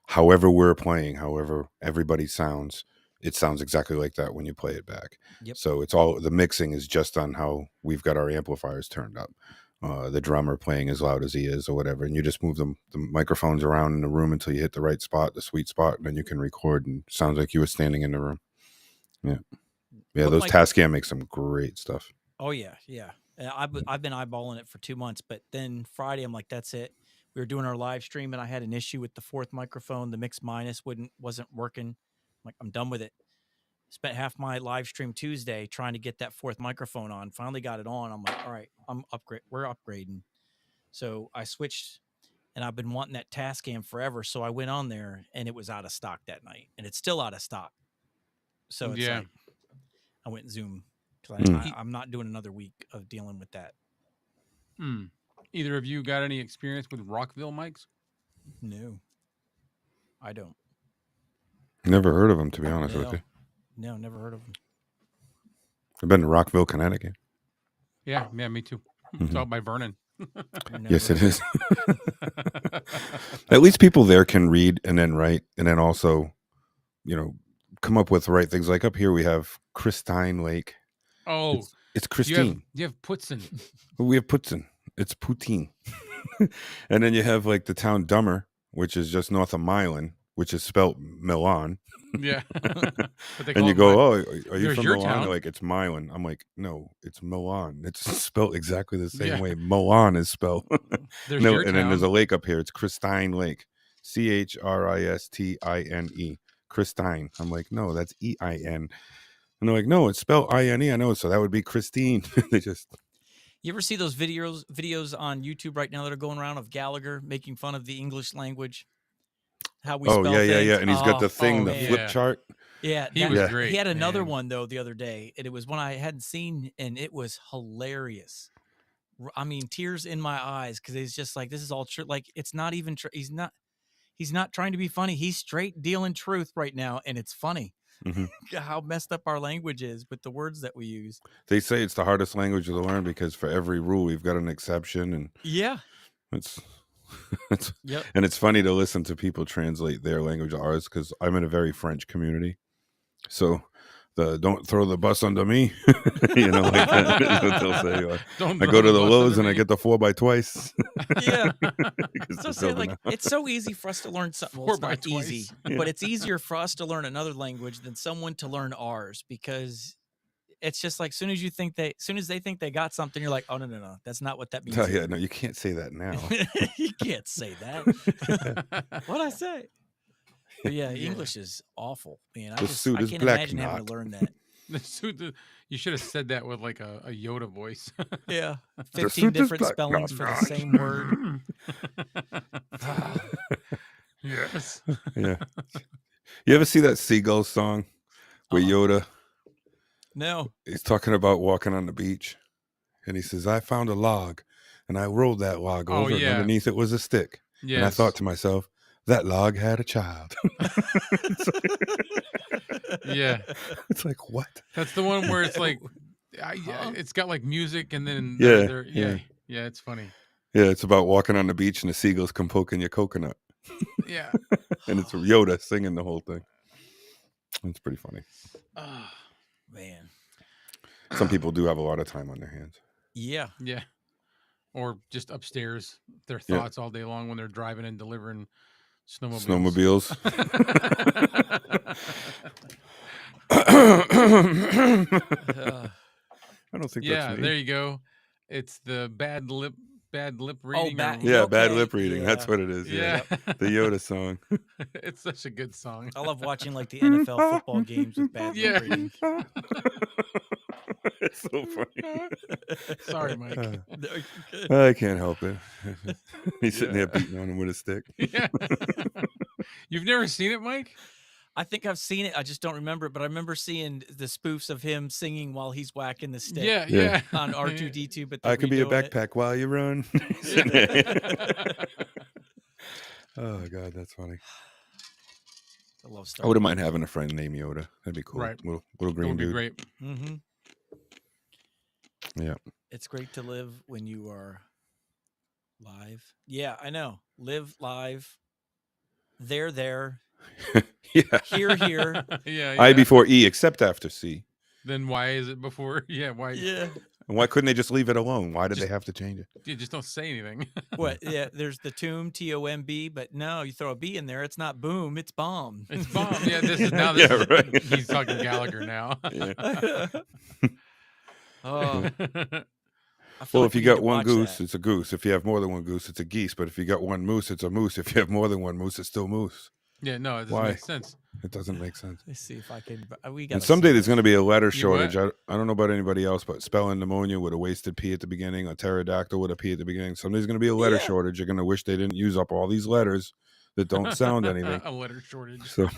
however we're playing, however everybody sounds, it sounds exactly like that when you play it back. Yep. So it's all, the mixing is just on how we've got our amplifiers turned up. The drummer playing as loud as he is or whatever, and you just move the microphones around in the room until you hit the right spot, the sweet spot, and then you can record, and it sounds like you were standing in the room. Yeah, those Tascam make some great stuff. Oh yeah. I've been eyeballing it for 2 months, but then Friday I'm like, that's it. We were doing our live stream, and I had an issue with the 4th microphone. The mix minus wasn't working. I'm like, I'm done with it. Spent half my live stream Tuesday trying to get that 4th microphone on. Finally got it on. I'm like, all right, we're upgrading. So I switched, and I've been wanting that Tascam forever. So I went on there, and it was out of stock that night, and it's still out of stock. So it's like, I went Zoom, because I'm not doing another week of dealing with that. Either of you got any experience with LeveL mics? No, I don't. Never heard of them, to be honest with you. No, never heard of them. I've been to Rockville, Connecticut. Yeah, me too. It's out by Vernon. Yes, it is. At least people there can read and then write, and then also, come up with the right things. Like up here, we have Christine Lake. Oh, it's Christine. You have Putzen. We have Putzen. It's Poutine. And then you have like the town Dummer, which is just north of Milan, which is spelt Milan. Yeah. And you go, are you from Milan? Town? They're like, it's Milan. I'm like, no, it's Milan. It's spelled exactly the same way Milan is spelled. And then there's a lake up here. It's Christine Lake. Christine. Christine. I'm like, no, that's EIN. And they're like, no, it's spelled INE. I know, so that would be Christine. They just... You ever see those videos on YouTube right now that are going around of Gallagher making fun of the English language? How we spell things? Yeah. And he's got the thing, the flip chart. Yeah, he was great. He had another one though the other day, and it was one I hadn't seen, and it was hilarious. I mean, tears in my eyes, because he's just like, this is all true. Like, it's not even true. He's not trying to be funny. He's straight dealing truth right now, and it's funny. Mm-hmm. How messed up our language is with the words that we use. They say it's the hardest language to learn because for every rule we've got an exception, and it's and it's funny to listen to people translate their language to ours, because I'm in a very French community, so don't throw the bus under me. You know, like that. That's what they'll say. Like, Don't I throw go to the the bus Lowe's under and I me. get the 4x twice. Yeah. Because So they're say, building like, a- it's so easy for us to learn something. Well, Four it's by not twice. easy, Yeah. but it's easier for us to learn another language than someone to learn ours, because it's just like soon as they think they got something, you're like, oh no, that's not what that means. Oh, yeah, either." no, you can't say that now. You can't say that. What'd I say? But yeah, Yeah. English is awful, man. The suit I is can't black imagine having to knot. learn that. You should have said that with like a Yoda voice. Yeah, The 15 suit is different black spellings knot. for the same word. Yes. Yeah. You ever see that Seagull song where Yoda, No. he's talking about walking on the beach, and he says, I found a log, and I rolled that log Oh, over, and yeah. underneath it was a stick. Yes. And I thought to myself, that log had a child. Yeah. It's like, what? That's the one where it's like, Huh? it's got like music and then Yeah, yeah, it's funny. Yeah, it's about walking on the beach and the seagulls come poking your coconut. Yeah. And it's Yoda singing the whole thing. It's pretty funny. Oh, man. Some people do have a lot of time on their hands. Yeah. Yeah. Or just upstairs, their Yeah. thoughts all day long when they're driving and delivering snowmobiles. I don't think Yeah, that's me. there you go. It's the bad lip reading. Yeah, or, bad okay, lip reading. That's yeah. what it is. Yeah. yeah. The Yoda song. It's such a good song. I love watching like the NFL football games with bad Yeah. lip reading. It's so funny. Sorry, Mike. No, you're good. I can't help it. He's sitting Yeah. there beating on him with a stick. Yeah. You've never seen it, Mike? I think I've seen it. I just don't remember it. But I remember seeing the spoofs of him singing while he's whacking the stick. Yeah, Yeah. yeah. On R2D2. But I can be a redoing it. backpack while you run. Yeah. Oh, God, that's funny. I love I Star wouldn't mind having a friend named Yoda. That'd be cool. Right. Little That green would be dude. great. Mm-hmm. Yeah. It's great to live when you are live. Yeah, I know. Live live. There. Yeah. Here. Yeah, I yeah. before E, except after C. Then why is it before? Yeah, why? Yeah. And why couldn't they just leave it alone? Why did Just- they have to change it? You just don't say anything. What? Yeah, there's the tomb, TOMB, but no, you throw a B in there, it's not boom, it's bomb. It's bomb. Yeah, this is now. This Yeah, is, right. He's talking Gallagher now. Yeah. Oh, I feel Well, like if we you need to got one watch goose, that. it's a goose. If you have more than one goose, it's a geese. But if you got one moose, it's a moose. If you have more than one moose, it's still moose. Yeah, no, it doesn't Why? make sense. It doesn't make sense. Let's see if I can. We got And someday there's going to be a letter You shortage. what? I don't know about anybody else, but spelling pneumonia with a wasted P at the beginning, a pterodactyl with a P at the beginning. Somebody's going to be a letter Yeah. shortage. You're going to wish they didn't use up all these letters that don't sound anything. A letter shortage. So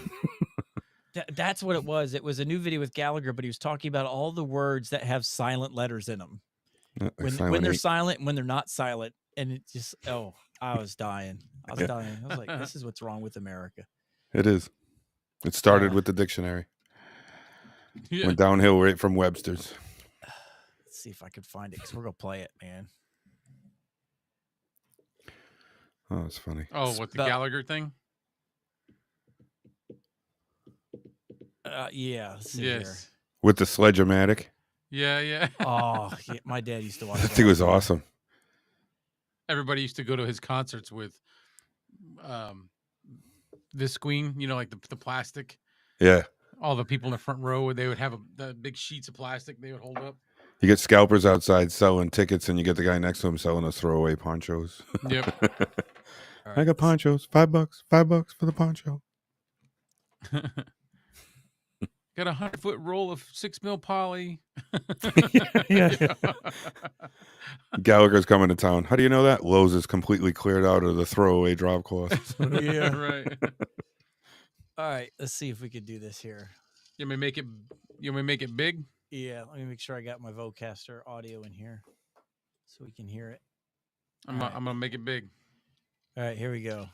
That's what it was. It was a new video with Gallagher, but he was talking about all the words that have silent letters in them. like When silent they're eight. silent and when they're not silent. And it just, I was dying. I was Yeah. dying. I was like, this is what's wrong with America. It is. It started Ah. with the dictionary. Yeah. Went downhill right from Webster's. Let's see if I can find it because we're going to play it, man. Oh, it's funny. Oh, what the Spell- Gallagher thing? Yeah. Let's see here. Yes. With the Sledge-O-Matic. Yeah, yeah. Oh, yeah, my dad used to watch I that. think it was awesome. Everybody used to go to his concerts with this queen, you know, like the plastic. Yeah. All the people in the front row, they would have the big sheets of plastic they would hold up. You get scalpers outside selling tickets, and you get the guy next to him selling us throwaway ponchos. Yep. All I right. got ponchos. $5 for the poncho. Got a 100-foot roll of 6 mil poly. Yeah. Gallagher's coming to town. How do you know that? Lowe's is completely cleared out of the throwaway drop cloths. Yeah. Right. All right. Let's see if we could do this here. You want me to make it big? Yeah. Let me make sure I got my Vocaster audio in here so we can hear it. I'm All right. gonna make it big. All right. Here we go.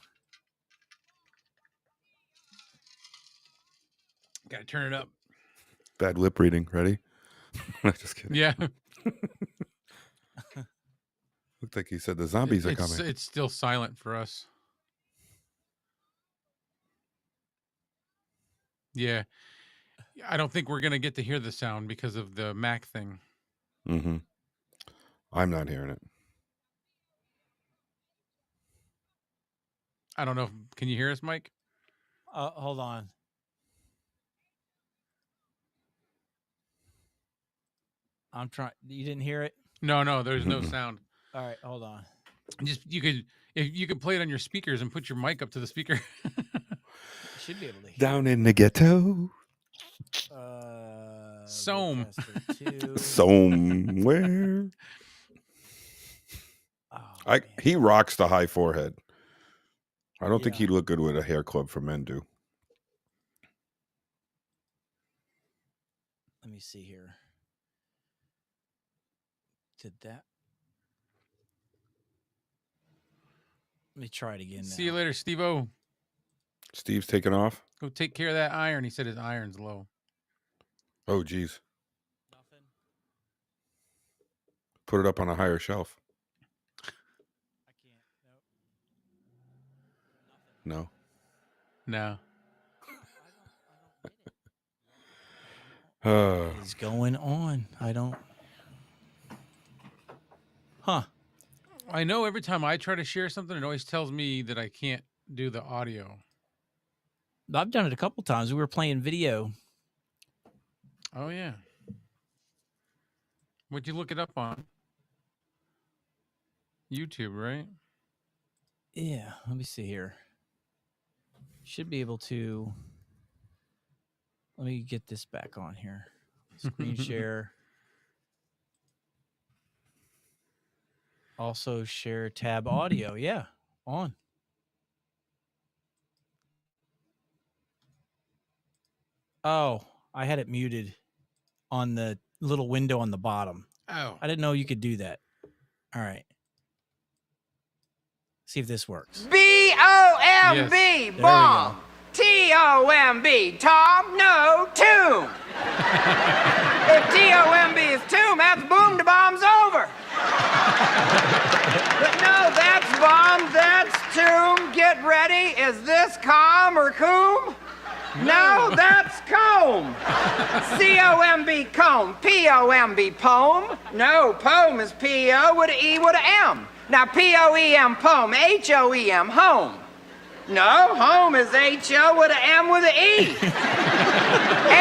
Gotta turn it up. Bad lip reading. Ready? Just kidding. Yeah. Looked like he said the zombies are it's, coming. It's still silent for us. Yeah. I don't think we're gonna get to hear the sound because of the Mac thing. Mm-hmm. I'm not hearing it. I don't know. Can you hear us, Mike? Hold on. I'm trying. You didn't hear it? No. There's no sound. All right, hold on. Just if you could play it on your speakers and put your mic up to the speaker. Should be able to hear. Down in the ghetto. Soam. Somewhere. Oh, he rocks the high forehead. I don't think Yeah. he'd look good with a hair club for men do. Let me see here. Did that? Let me try it again. See you later, Steve-O. Steve's taking off. Go take care of that iron. He said his iron's low. Oh, geez. Nothing. Put it up on a higher shelf. I can't. Nope. No. No. I don't get it. What is going on? I don't. Huh. I know every time I try to share something, it always tells me that I can't do the audio. I've done it a couple times. We were playing video. Oh, yeah. What'd you look it up on? YouTube, right? Yeah. Let me see here. Should be able to. Let me get this back on here. Screen share. Also share tab audio. Yeah. On. Oh, I had it muted on the little window on the bottom. Oh. I didn't know you could do that. All right. See if this works. B-O-M-B, Yes. bomb. T-O-M-B, Tom, no, tomb. If T-O-M-B is tomb, that's boom, the bomb's over. But no, that's bomb, that's tomb. Get ready. Is this calm or coom? No, that's comb. C-O-M-B, comb. P-O-M-B, poem. No, poem is P-O with an E with an M. Now, P-O-E-M, poem. H-O-E-M, home. No, home is H-O with an M with an E.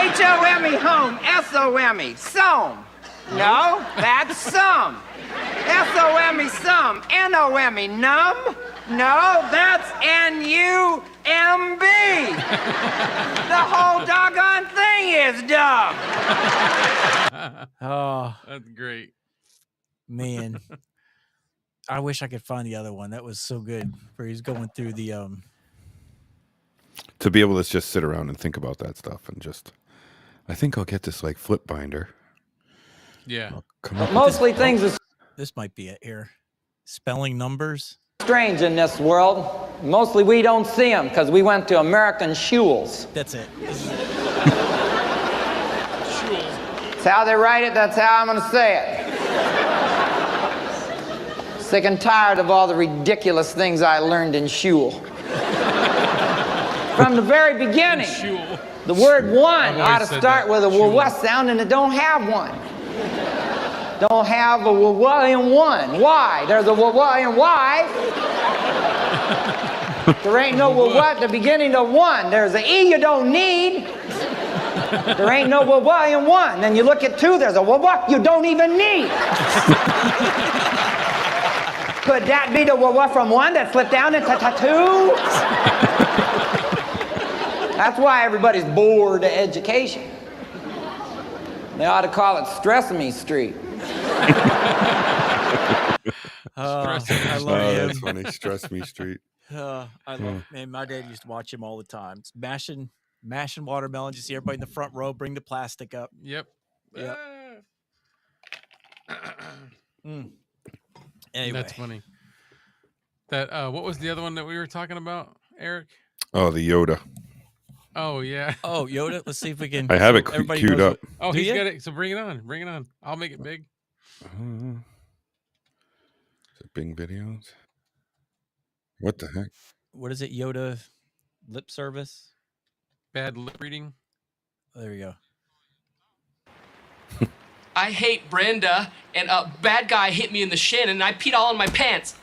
H-O-M-E, home. S-O-M-E, some. No, that's some. S-O-M-E, some. N-O-M-E, numb. No, that's N-U-M-B. The whole doggone thing is dumb. Oh, That's great. man. I wish I could find the other one. That was so good. Where he's going through the To be able to just sit around and think about that stuff and just, I think I'll get this like flip binder. Yeah. I'll come up with Mostly things are this might be it here. Spelling numbers. strange in this world. Mostly we don't see them because we went to American shuls. That's it. That's how they write it, that's how I'm going to say it. Sick and tired of all the ridiculous things I learned in shul. From the very beginning, Shul. the word one I've always ought to said start that. with a Shul. w sound, and it don't have one. Don't have a w in one. Why? There's a w in why. There ain't no w at the beginning of one. There's an E you don't need. There ain't no w in one. Then you look at two, there's a w you don't even need. Could that be the w from one that flipped down into two? That's why everybody's bored of education. They ought to call it Stress-Me Street. I love him. that's funny. Stress Me Street. I love. Man, my dad used to watch him all the time. It's mashing watermelons. You see everybody in the front row bring the plastic up. Yep. Yep. Ah. Anyway, That's funny. That what was the other one that we were talking about, Eric? Oh, the Yoda. Oh yeah. Oh, Yoda. Let's see if we can. I have it everybody queued knows up. Oh, Do he's ya? got it. So bring it on. Bring it on. I'll make it big. Is it Bing Videos? What the heck? What is it? Yoda lip service. Bad lip reading. There we go. I hate Brenda, and a bad guy hit me in the shin, and I peed all in my pants.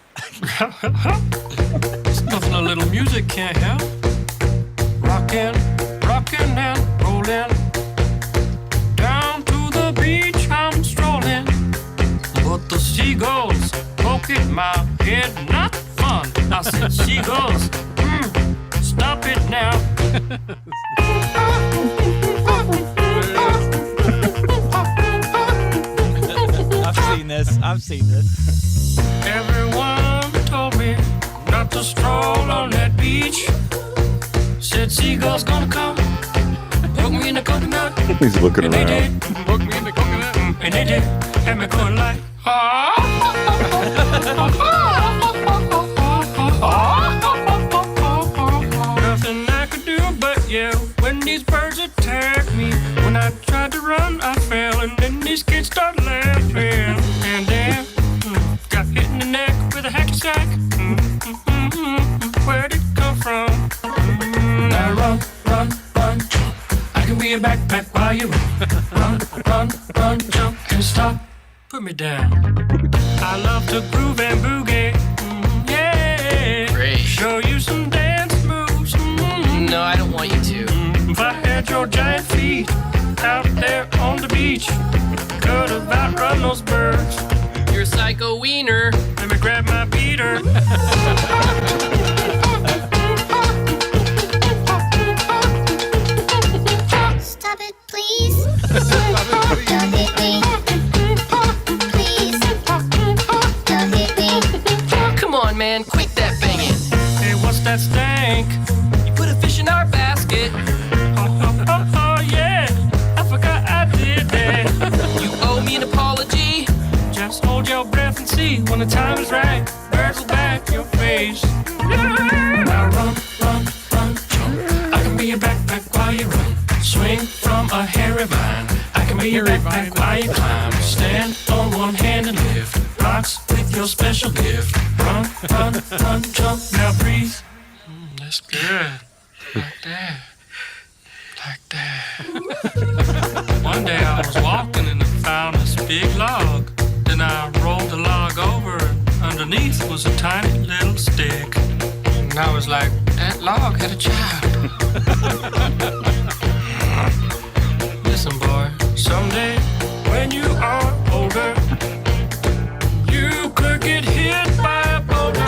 Nothing a little music can't help. Rockin', rockin' and rollin'. Down to the beach I'm strolling. But the seagulls poking my head, not fun. I said, seagulls, stop it now. I've seen this. Everyone told me not to stroll on that beach. Said seagulls gonna come, poke me in the coconut. He's looking And they around. did, Poke me in the coconut. and they did, had me going like, nothing I could do but yell when these birds attacked me. When I tried to run, I fell, and then these kids started laughing. And then got hit in the neck with a hacky sack. Where'd it come from? Now run, run, run, jump. I can be a backpack while you run, run, run, jump, and stop. Put me down. I love to groove and boogie. Yeah. Great. Show you some dance moves. No, I don't want you to. If I had your giant feet out there on the beach, could have outrun those birds. You're a psycho wiener. Let me grab my beater. Stop it, please. Don't hit me. Please. Don't hit me. Come on, man, quit that banging. Hey, what's that stank? You put a fish in our basket. Oh, yeah. I forgot I did that. You owe me an apology. Just hold your breath and see when the time is right. Birds will back your face. Now run, run, run, jump. I can be a backpack while you run. Swing from a hairy vine. I can be a backpack while you climb. Stand on one hand and lift. Rocks with your special gift. Run, run, run, jump. Now breathe. That's good. Like that. Like that. One day I was walking and I found this big log. Then I rolled the log over. Underneath was a tiny little stick. And I was like, that log had a child. Listen, boy, someday when you are older, you could get hit by a boulder.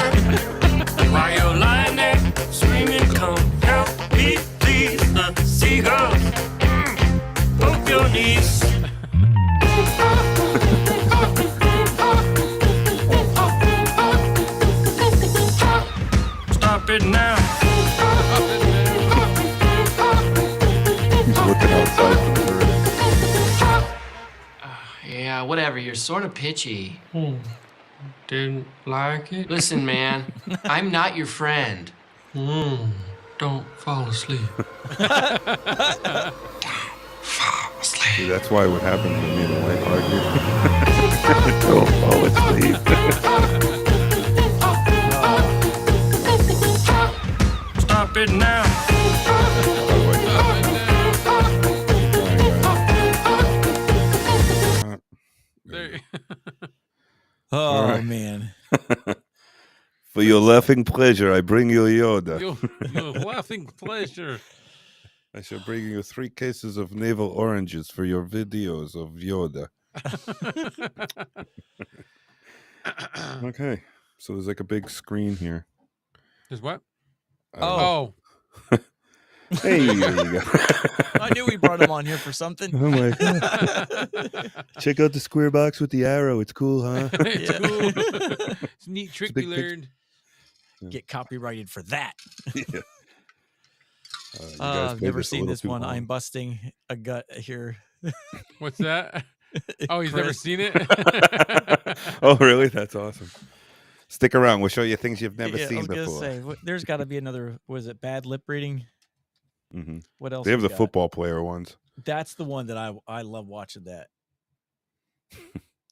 While you're lying there screaming, come help me, please. The seagulls poke your knees. Stop it now. He's looking outside for the birds. Yeah, whatever, you're sort of pitchy. Didn't like it? Listen, man, I'm not your friend. Don't fall asleep. See, that's why what happened when me and the wife argued. Don't fall asleep. Stop it now. There. Oh right. man. For your laughing pleasure, I bring you Yoda. Your laughing pleasure. I shall bring you 3 cases of navel oranges for your videos of Yoda. Okay, so there's like a big screen here. Is what? Oh. Hey, there you go. I knew we brought him on here for something. Oh my god! Check out the square box with the arrow. It's cool, huh? It's cool. It's a neat trick big we picture. learned. Get copyrighted for that. Yeah. You guys I've played never this a seen little this too one. long. I'm busting a gut here. What's that? Oh, he's never Chris. seen it? Oh, really? That's awesome. Stick around. We'll show you things you've never Yeah, I seen was gonna before. say, there's got to be another. Was it bad lip reading? Mhm. What else? They have we the got? football player ones. That's the one that I love watching. That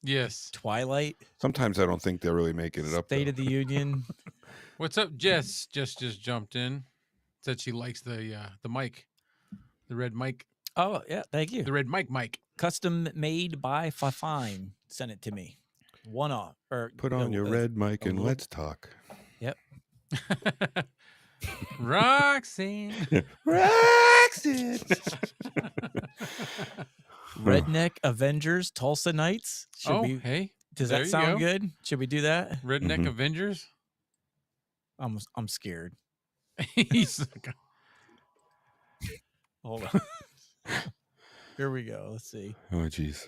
Yes. Twilight, Sometimes I don't think they're really making it up. State though. of the Union. What's up, Jess? Just jumped in. Said she likes the mic, the red mic. Oh yeah, thank you. The red Mike. Custom made by Fafine. Sent it to me. One off. Or Put on your red mic and let's talk. Yep. Roxanne. Roxanne. Redneck Avengers Tulsa Nights. Hey. Does there that you sound go. good? Should we do that? Redneck Avengers. I'm scared. He's like, Hold on. Here we go. Let's see. Oh, jeez.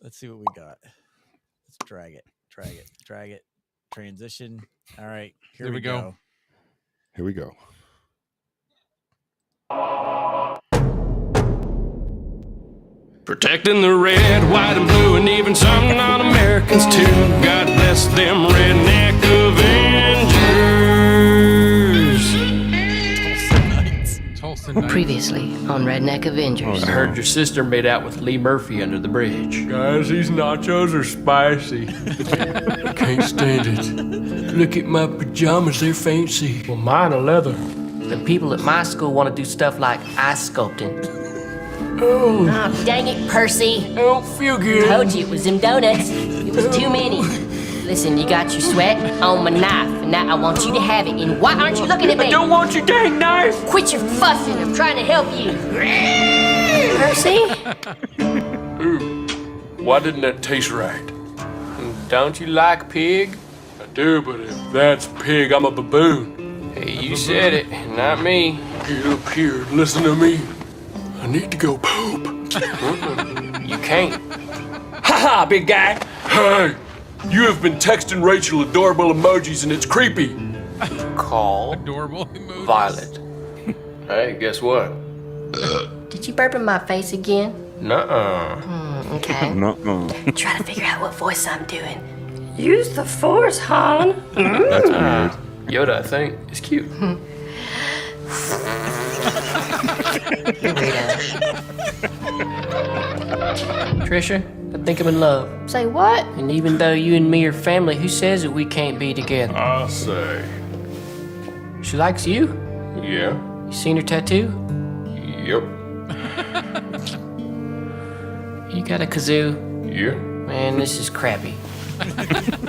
Let's see what we got. Let's drag it. Transition. All right. Here we go. Here we go. Protecting the red, white, and blue, and even some non-Americans too. God bless them redneck Avengers. Tulsa Nights. Previously on Redneck Avengers. I heard your sister made out with Lee Murphy under the bridge. Guys, these nachos are spicy. I can't stand it. Look at my pajamas, they're fancy. Well, mine are leather. The people at my school want to do stuff like ice sculpting. Oh, Oh, dang it, Percy. I don't feel good. Told you it was them donuts. It was too many. Listen, you got your sweat on my knife, and now I want you to have it. And why aren't you looking at me? I don't want your dang knife. Quit your fussing. I'm trying to help you. Percy? Ooh, why didn't that taste right? Don't you like pig? I do, but if that's pig, I'm a baboon. Hey, you said it, not me. Get up here and listen to me. I need to go poop. You can't. Ha-ha, big guy. Hey, you have been texting Rachel adorable emojis and it's creepy. Call Adorable emojis. Violet. Hey, guess what? Did you burp in my face again? Nuh-uh. Okay. Nuh-uh. Try to figure out what voice I'm doing. Use the force, hon. That's weird. Yoda, I think, is cute. Trisha, I think I'm in love. Say what? And even though you and me are family, who says that we can't be together? I say. She likes you? Yeah. You seen her tattoo? Yep. You got a kazoo? Yeah. Man, this is crappy.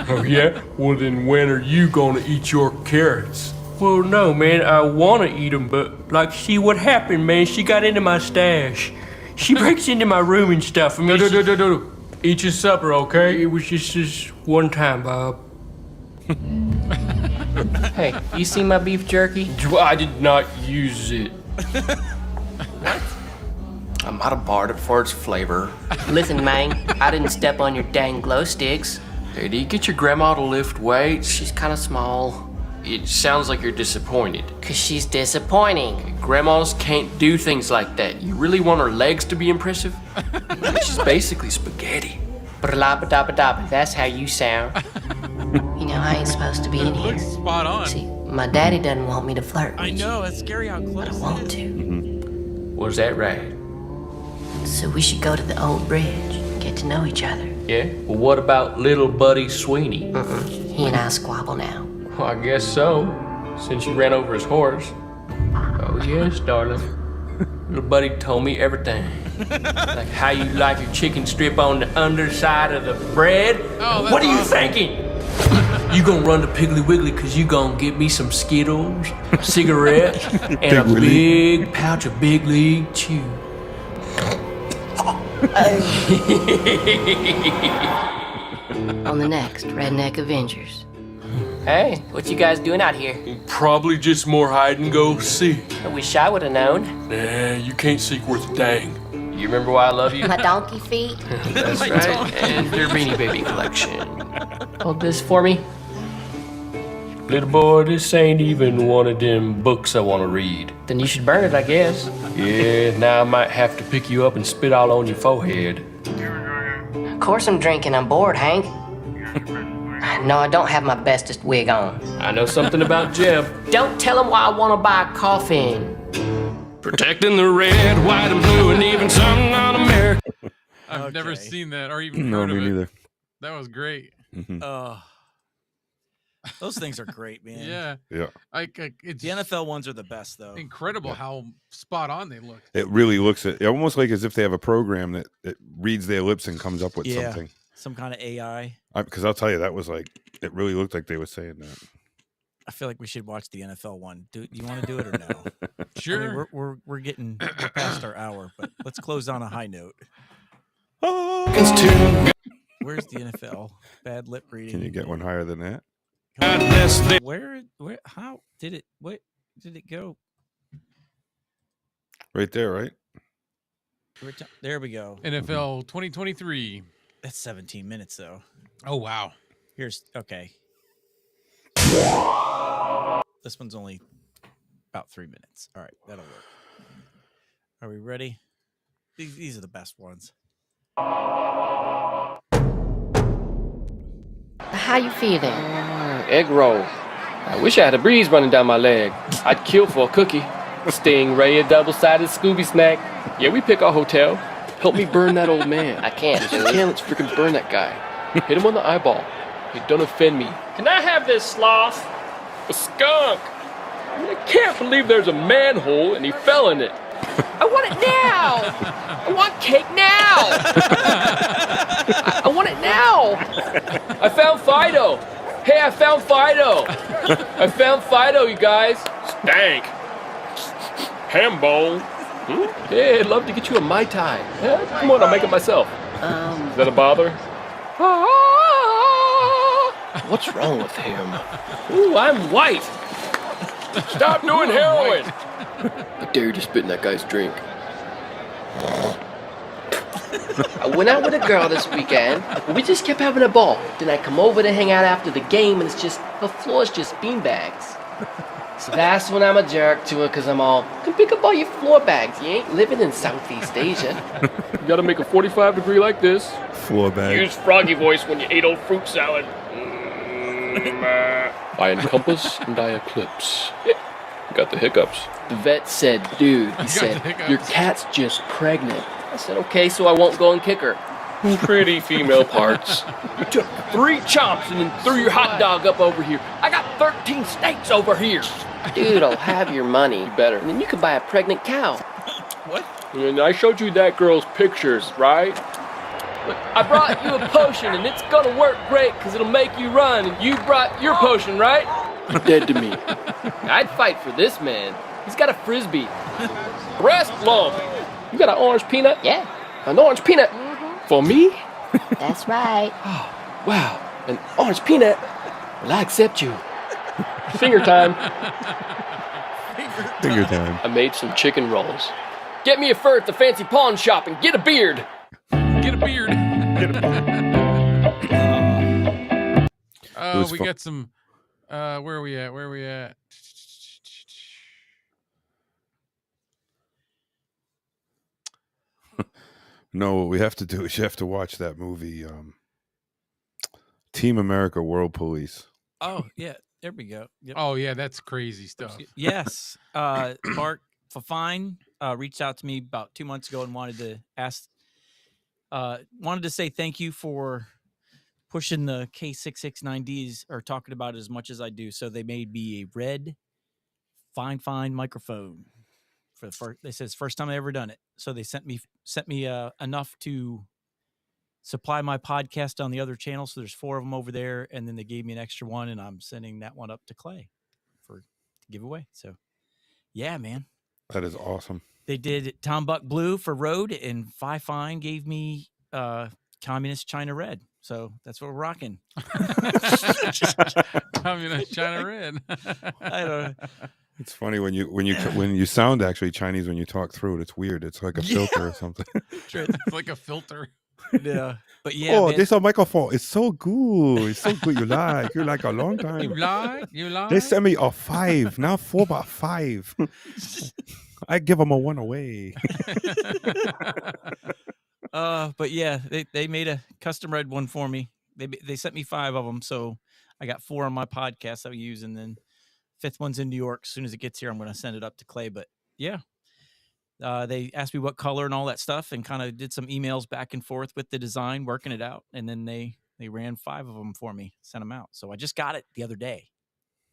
Oh, yeah? Well, then when are you gonna eat your carrots? Well, no, man, I wanna eat them, but, like, see what happened, man? She got into my stash. She breaks into my room and stuff. I mean, no. Eat your supper, okay? It was just this one time, Bob. Hey, you see my beef jerky? I did not use it. I might have borrowed it for its flavor. Listen, man, I didn't step on your dang glow sticks. Hey, do you get your grandma to lift weights? She's kind of small. It sounds like you're disappointed. 'Cause she's disappointing. Grandmas can't do things like that. You really want her legs to be impressive? She's basically spaghetti. Brlabba-dabba-dabba, that's how you sound. You know, I ain't supposed to be in here. Spot on. See, my daddy doesn't want me to flirt with I know. It's scary how you, but I close want it to. Was that right? So we should go to the old bridge, get to know each other. Yeah? Well, what about little buddy Sweeney? He and I squabble now. Well, I guess so, since you ran over his horse. Oh, yes, darling. Little buddy told me everything. Like how you like your chicken strip on the underside of the bread. Oh, that's What are you awesome. thinking? You gonna run to Piggly Wiggly because you gonna get me some Skittles, a cigarette, and a big pouch of Big League Chew. On the next Redneck Avengers. Hey, what you guys doing out here? Probably just more hide and go seek. I wish I would have known. Nah, you can't seek worth a dang. You remember why I love you? My donkey feet. That's right. And your Beanie Baby collection. Hold this for me. Little boy, this ain't even one of them books I want to read. Then you should burn it, I guess. Yeah, now I might have to pick you up and spit all on your forehead. Of course I'm drinking, I'm bored, Hank. No, I don't have my bestest wig on. I know something about Jeb. Don't tell him why I want to buy a coffin. Protecting the red, white, and blue, and even some non-American. I've never Okay. seen that or even No, heard me of it. neither. That was great. Those things are great, man. Yeah. Yeah. It's The NFL ones are the best, though. incredible how spot on they look. It really looks almost like as if they have a program that reads their lips and comes up with something. Some kind of AI. Because I'll tell you, that was like, it really looked like they were saying that. I feel like we should watch the NFL one. Do you want to do it or no? Sure. I mean, we're getting past our hour, but let's close on a high note. Where's the NFL? Bad lip reading. Can you get one higher than that? Where? How did it? What did it go? Right there, right? There we go. NFL 2023. That's 17 minutes though. Oh wow. Here's okay. This one's only about 3 minutes. All right, that'll work. Are we ready? These are the best ones. How you feeling? Egg roll. I wish I had a breeze running down my leg. I'd kill for a cookie. Stingray, a double-sided Scooby snack. Yeah, we pick our hotel. Help me burn that old man. I can't, If you can, let's freaking burn that guy. Hit him on the eyeball. Hey, don't offend me. Can I have this sloth? A skunk. I mean, I can't believe there's a manhole and he fell in it. I want it now. I want cake now. I want it now. I found Fido. Hey, I found Fido. I found Fido, you guys. Stank. Ham bone. Hey, I'd love to get you a Mai Tai. Yeah, come on, I'll make it myself. Is that a bother? What's wrong with him? Ooh, I'm white. Stop doing heroin. I dare you to spit in that guy's drink. I went out with a girl this weekend. We just kept having a ball. Then I come over to hang out after the game, and it's just the floor's just beanbags. So that's when I'm a jerk to her, because I'm all, come pick up all your floor bags. You ain't living in Southeast Asia. You gotta make a 45-degree like this. Floor bag. Use froggy voice when you ate old fruit salad. I encompass and I eclipse. Yeah, got the hiccups. The vet said, dude, he said, your cat's just pregnant. I said, okay, so I won't go and kick her. Pretty female parts. You took 3 chomps and then threw your hot dog up over here. I got 13 steaks over here. Dude, I'll have your money. You better. And then you can buy a pregnant cow. What? And I showed you that girl's pictures, right? Look, I brought you a potion and it's gonna work great because it'll make you run. And you brought your potion, right? Dead to me. I'd fight for this man. He's got a frisbee. Breast lump. You got an orange peanut? Yeah. An orange peanut? For me? That's right. Oh, wow. An orange peanut? Well, I accept you. Finger time. Finger time. I made some chicken rolls. Get me a fur at the fancy pawn shop and get a beard. Get a beard. Oh, we fun. got some. Where are we at? No, what we have to do is you have to watch that movie, Team America World Police. Oh yeah, there we go. Yep. Oh yeah, that's crazy stuff. Yes. Mark Fafine reached out to me about 2 months ago and wanted to say thank you for pushing the K669Ds or talking about it as much as I do. So they made me a red fine microphone for the first. They said it's the first time I ever done it. So they sent me enough to supply my podcast on the other channel. So there's 4 of them over there, and then they gave me an extra one, and I'm sending that one up to Clay to give away. So yeah, man. That is awesome. They did Tom Buck Blue for Road, and Fine gave me Communist China Red. So that's what we're rocking. Communist China Red. I don't know. It's funny when you sound actually Chinese when you talk through it. It's weird. It's like a filter or something. It's like a filter. Yeah, but yeah. Oh, man. this is a microphone. It's so good. It's so good. You like a long time. You lie? They sent me a 5. Now 4 by 5. I give them a 1 away. But yeah, they made a custom red one for me. They sent me 5 of them, so I got 4 on my podcast I use, and then 5th one's in New York. As soon as it gets here, I'm going to send it up to Clay. But yeah, they asked me what color and all that stuff, and kind of did some emails back and forth with the design, working it out, and then they They ran 5 of them for me, sent them out. So I just got it the other day.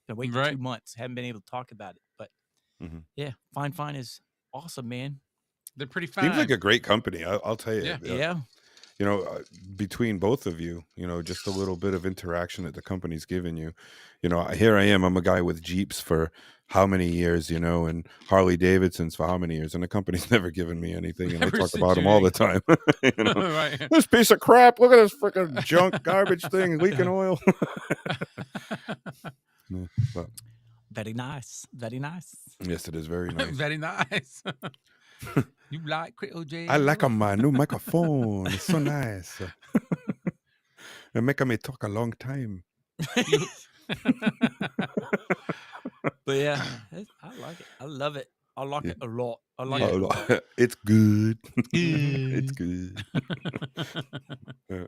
Been waiting for Right. 2 months. Haven't been able to talk about it, but yeah, Fine is awesome, man. They're pretty fine. Seems like a great company. I'll tell you. Yeah. You know, between both of you, you know, just a little bit of interaction that the company's given you. You know, here I am. I'm a guy with Jeeps for how many years, you know, and Harley Davidsons for how many years, and the company's never given me anything, and I Never talk sent about you them all the anything. time. You know, Right. this piece of crap. Look at this freaking junk garbage thing leaking oil. Yeah, but Very nice. Very nice. yes, it is very nice. Very nice. You like Critical J? I like my new microphone. It's so nice. It make me talk a long time. But yeah, I like it. I love it. I like it a lot. I like Yeah. it a lot. It's good. It's good. Yeah.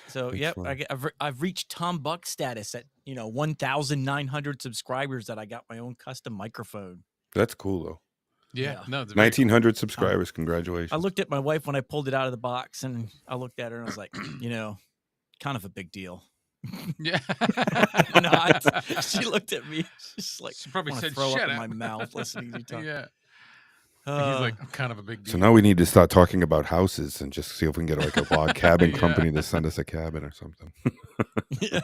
So It's yep, fun. I've reached Tom Buck status at 1,900 subscribers that I got my own custom microphone. That's cool though. Yeah. Yeah. No, it's very cool. 1,900 subscribers. Congratulations. I looked at my wife when I pulled it out of the box, and I looked at her and I was like, kind of a big deal. Yeah. Not. She looked at me. She's like, She probably wanna said, throw "Shut up in up." my mouth listening to you talk. Yeah. Uh, He's like, I'm kind of a big deal. So now we need to start talking about houses and just see if we can get like a log cabin Yeah. company to send us a cabin or something. yeah.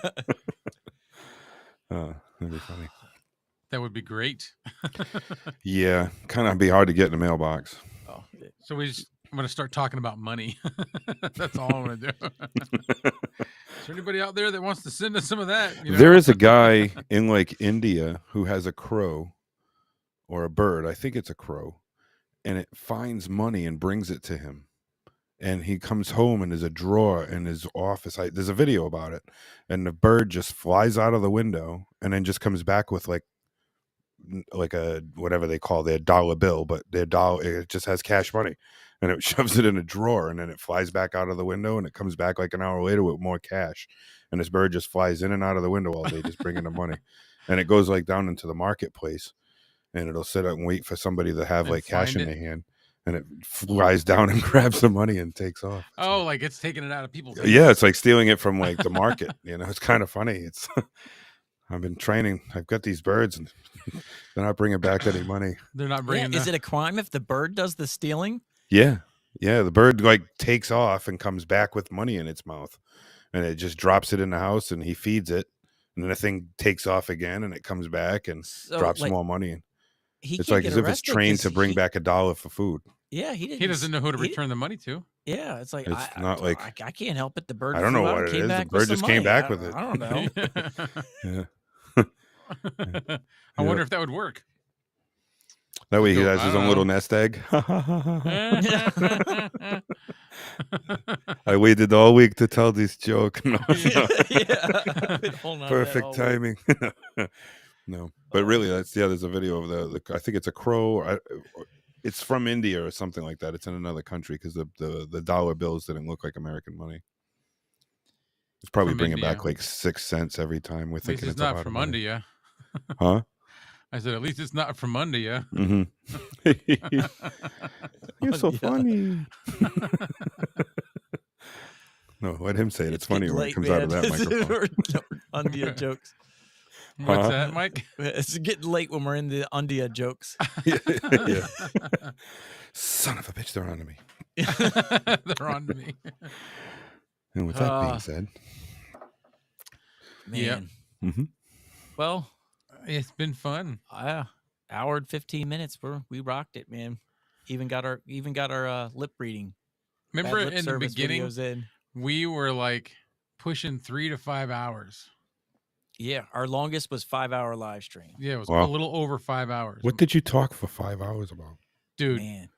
That'd be funny. That would be great. Yeah, kind of be hard to get in the mailbox. Oh, So I'm going to start talking about money. That's all I'm going to do. Is there anybody out there that wants to send us some of that? You know? There is a guy in like India who has a crow or a bird. I think it's a crow, and it finds money and brings it to him. And he comes home and there's a drawer in his office. There's a video about it, and the bird just flies out of the window and then just comes back with like a whatever they call their dollar bill, but their dollar, it just has cash money, and it shoves it in a drawer, and then it flies back out of the window, and it comes back like an hour later with more cash. And this bird just flies in and out of the window all day, just bringing the money, and it goes like down into the marketplace, and it'll sit up and wait for somebody to have And like cash in find it? their hand, and it flies down and grabs the money and takes off. Oh, like it's taking it out of people's Yeah, it's like stealing it from like the market. It's kind of funny. It's I've been training. I've got these birds, and they're not bringing back any money. They're not Yeah, bringing is it a crime if the bird does the stealing? Yeah, the bird like takes off and comes back with money in its mouth, and it just drops it in the house, and he feeds it, and then the thing takes off again, and it comes back and So, drops like, more money in. He It's can't like get as if it's arrested trained 'cause to bring he- back $1 for food. Yeah, he didn't. He doesn't know who to he- return the money to. Yeah, it's like It's not like- I can't help it. The bird. I don't know flew out what and it came is. The back with bird just some came money. back with it. I don't know. Yeah. I wonder if that would work. That way he Go, has I his don't own know. little nest egg. I waited all week to tell this joke. No, yeah, I've been holding on to that all perfect week. timing. No, but really, there's a video of the I think it's a crow. It's from India or something like that. It's in another country because the dollar bills didn't look like American money. It's probably From bringing India. back like 6 cents every time. We're At least thinking it's it's a not lot from of money. India. Huh? I said, at least it's not from India. Mm-hmm. You're so Yeah. funny. No, let him say it. It's funny getting when it late, comes out of man. that microphone. Undia jokes. What's Huh? that, Mike? It's getting late when we're in the Undia jokes. Yeah. Son of a bitch, they're on to me. They're on to me. And with that being said, Man. Yep. mm-hmm. Well, It's been fun. hour and 15 minutes. We rocked it, man. Even got our lip reading. Remember Bad lip in the service beginning, videos in. we were like pushing 3 to 5 hours. Yeah, our longest was 5-hour live stream. Yeah, it was Wow. a little over 5 hours. What did you talk for 5 hours about? Dude, Man,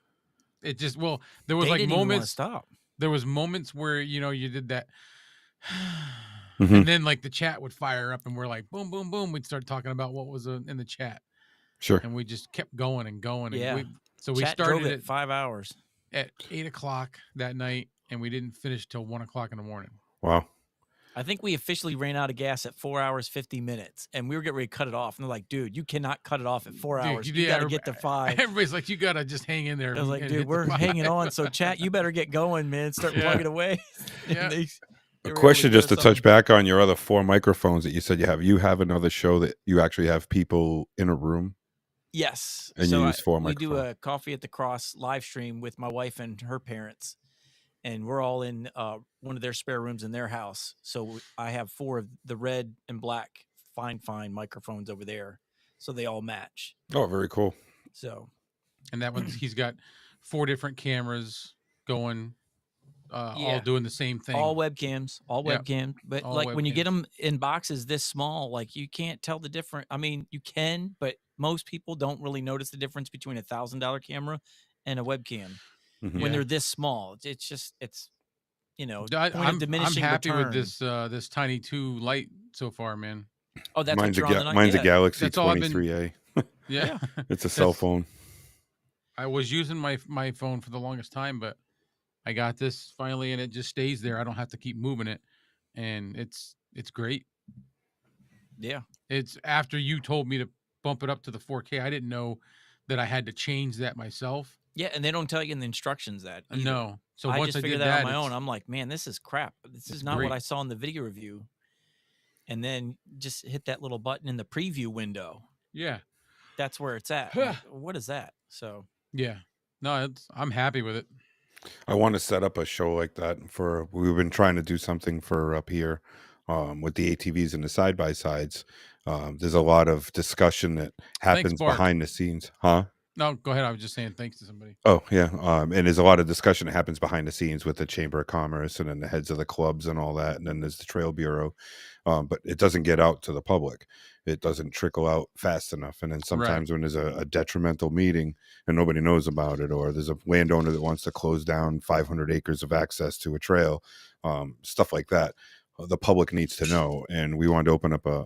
it just, well, there was they like didn't even wanna moments, stop. there was moments where, you did that. Mhm. And then like the chat would fire up and we're like, boom, boom, boom. We'd start talking about what was in the chat. Sure. And we just kept going and going. And Yeah. so we Chat drove started it 5 hours. at 8:00 that night and we didn't finish till 1:00 in the morning. Wow. I think we officially ran out of gas at 4 hours 50 minutes, and we were getting ready to cut it off. And they're like, "Dude, you cannot cut it off at 4 hours. You got to get to 5." Everybody's like, you got to just hang in there. I was like, and "Dude, hit the we're 5." hanging on. So chat, you better get going, man. Start Yeah. plugging away." And Yeah. A question just to touch back on your other 4 microphones that you said you have. You have another show that you actually have people in a room? Yes. And you use 4 we do microphones? a Coffee at the Cross live stream with my wife and her parents. And we're all in one of their spare rooms in their house. So I have 4 of the red and black fine microphones over there. So they all match. Oh, very cool. So. And that one's, he's got 4 different cameras going, all doing the same thing. All webcams, but all like when you get webcams. them in boxes this small, like you can't tell the difference. I mean, you can, but most people don't really notice the difference between $1,000 camera and a webcam when they're this small. It's just, point of diminishing I'm happy return. with this Tiny 2 light so far, man. Oh, that's mine's what you're on the night. Mine's yeah. a Galaxy That's all 23A. Yeah. It's a cell phone. I was using my phone for the longest time, but I got this finally, and it just stays there. I don't have to keep moving it, and it's great. Yeah. It's after you told me to bump it up to the 4K. I didn't know that I had to change that myself. Yeah, and they don't tell you in the instructions that either. No. So I once just figured did that on my own. I'm like, man, this is crap. This is not great. what I saw in the video review. And then just hit that little button in the preview window. Yeah. That's where it's at. Like, what is that? So yeah. No, I'm happy with it. I want to set up a show like that we've been trying to do something for up here with the ATVs and the side-by-sides. There's a lot of discussion that happens behind the scenes. Huh? No, go ahead. I was just saying thanks to somebody. Oh, yeah. And there's a lot of discussion that happens behind the scenes with the Chamber of Commerce and then the heads of the clubs and all that. And then there's the Trail Bureau. But it doesn't get out to the public. It doesn't trickle out fast enough. And then sometimes when there's a detrimental meeting and nobody knows about it, or there's a landowner that wants to close down 500 acres of access to a trail, stuff like that, the public needs to know. And we wanted to open up a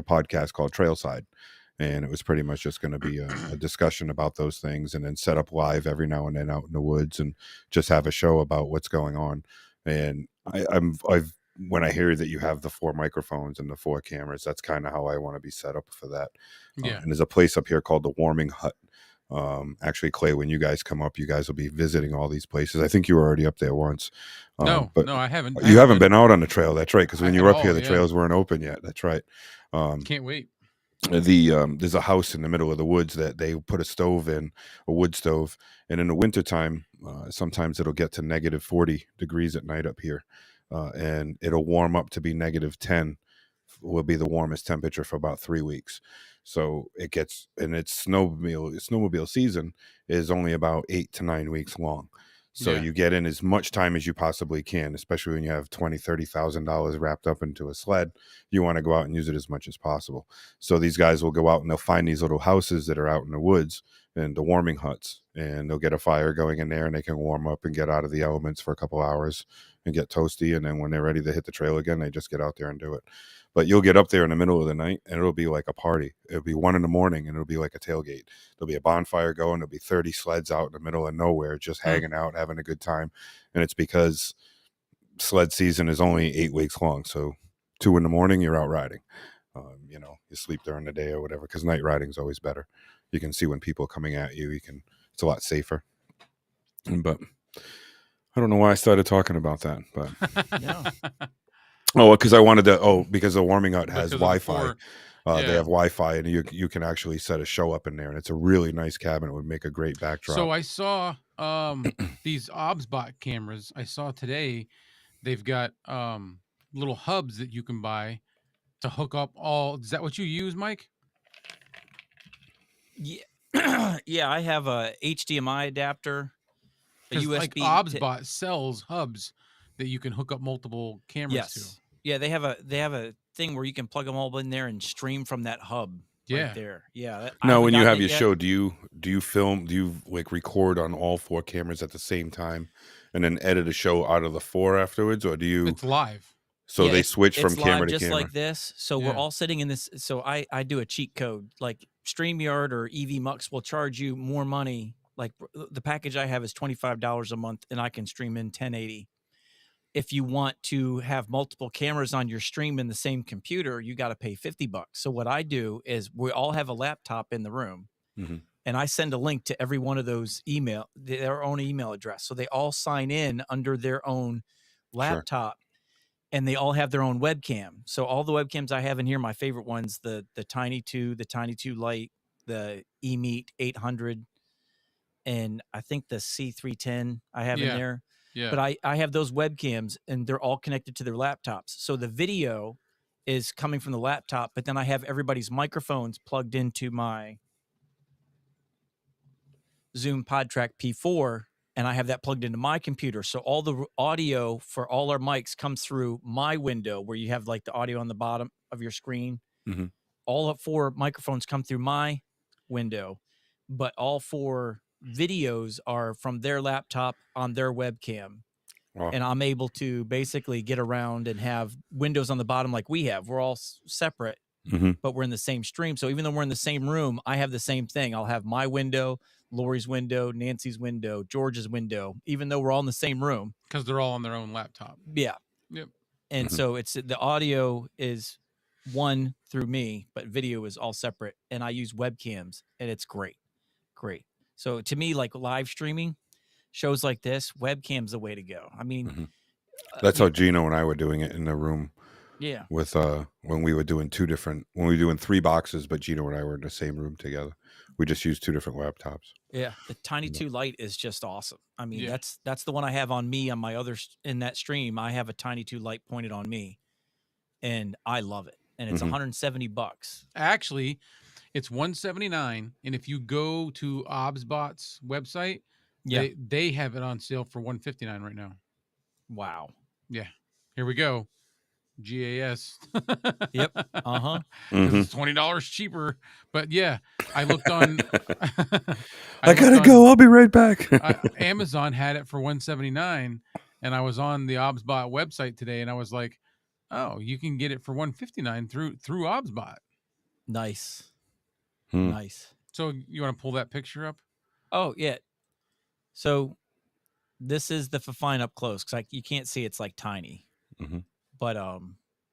podcast called Trailside. And it was pretty much just going to be a discussion about those things, and then set up live every now and then out in the woods and just have a show about what's going on. And when I hear that you have the 4 microphones and the 4 cameras, that's kind of how I want to be set up for that. Yeah. And there's a place up here called the Warming Hut. Actually, Clay, when you guys come up, you guys will be visiting all these places. I think you were already up there once. No, I haven't. You haven't been out on the trail. That's right. Because when you were up here, the trails weren't open yet. That's right. Can't wait. There's a house in the middle of the woods that they put a stove in, a wood stove, and in the wintertime, sometimes it'll get to negative 40 degrees at night up here, and it'll warm up to be negative 10 will be the warmest temperature for about 3 weeks. So it gets, and its snowmobile season is only about 8 to 9 weeks long. So you get in as much time as you possibly can, especially when you have $20,000-$30,000 wrapped up into a sled. You want to go out and use it as much as possible. So these guys will go out and they'll find these little houses that are out in the woods and the warming huts, and they'll get a fire going in there and they can warm up and get out of the elements for a couple hours and get toasty. And then when they're ready to hit the trail again, they just get out there and do it. But you'll get up there in the middle of the night and it'll be like a party. It'll be 1 a.m. and it'll be like a tailgate. There'll be a bonfire going. There'll be 30 sleds out in the middle of nowhere, just hanging out, having a good time. And it's because sled season is only 8 weeks long. So 2 a.m, you're out riding. You sleep during the day or whatever, because night riding is always better. You can see when people are coming at you. It's a lot safer. But I don't know why I started talking about that, but because I wanted to. Because the warming hut has Wi-Fi. They have Wi-Fi, and you can actually set a show up in there, and it's a really nice cabin. It would make a great backdrop. So I saw these OBSBot cameras. I saw today they've got little hubs that you can buy to hook up all. Is that what you use, Mike? Yeah, yeah. I have a HDMI adapter, a USB. Like OBSBot sells hubs that you can hook up multiple cameras to. Yeah, they have a thing where you can plug them all in there and stream from that hub. Right there. Yeah. Now, when you have your show, do you film? Do you like record on all 4 cameras at the same time, and then edit a show out of the 4 afterwards, or do you? It's live. So they switch from camera to just camera, like this. So we're all sitting in this. So I do a cheat code. Like StreamYard or EVMux will charge you more money. Like the package I have is $25 a month, and I can stream in 1080. If you want to have multiple cameras on your stream in the same computer, you got to pay $50. So what I do is we all have a laptop in the room, and I send a link to every one of those their own email address. So they all sign in under their own laptop, and they all have their own webcam. So all the webcams I have in here, my favorite ones, the Tiny 2, the Tiny 2 Lite, the eMeet 800, and I think the C310 I have in there. Yeah. But I have those webcams, and they're all connected to their laptops. So the video is coming from the laptop, but then I have everybody's microphones plugged into my Zoom PodTrack P4, and I have that plugged into my computer. So all the audio for all our mics comes through my window, where you have like the audio on the bottom of your screen. Mm-hmm. All 4 microphones come through my window, but all 4 videos are from their laptop on their webcam. Wow. And I'm able to basically get around and have windows on the bottom like we have. We're all separate, but we're in the same stream. So even though we're in the same room, I have the same thing. I'll have my window, Lori's window, Nancy's window, George's window, even though we're all in the same room. Because they're all on their own laptop. Yeah. Yep. And so it's the audio is one through me, but video is all separate. And I use webcams, and it's great. Great. So to me, like live streaming, shows like this, webcam's the way to go. I mean, that's how Gino and I were doing it in the room. Yeah. With when we were doing 3 boxes, but Gino and I were in the same room together. We just used 2 different laptops. Yeah, the Tiny 2 Lite is just awesome. I mean, Yeah. that's the one I have on me on my other in that stream. I have a Tiny 2 Lite pointed on me, and I love it. And it's $170. Actually, it's $179, and if you go to ObsBot's website, they have it on sale for $159 right now. Wow. Yeah. Here we go. GAS. Yep. It's $20 cheaper. But yeah, I looked on. I gotta go. I'll be right back. Amazon had it for $179, and I was on the ObsBot website today, and I was like, "Oh, you can get it for $159 through ObsBot." Nice. Hmm. Nice. So you want to pull that picture up? Oh yeah. So this is the Fafine up close, because you can't see it's like tiny. But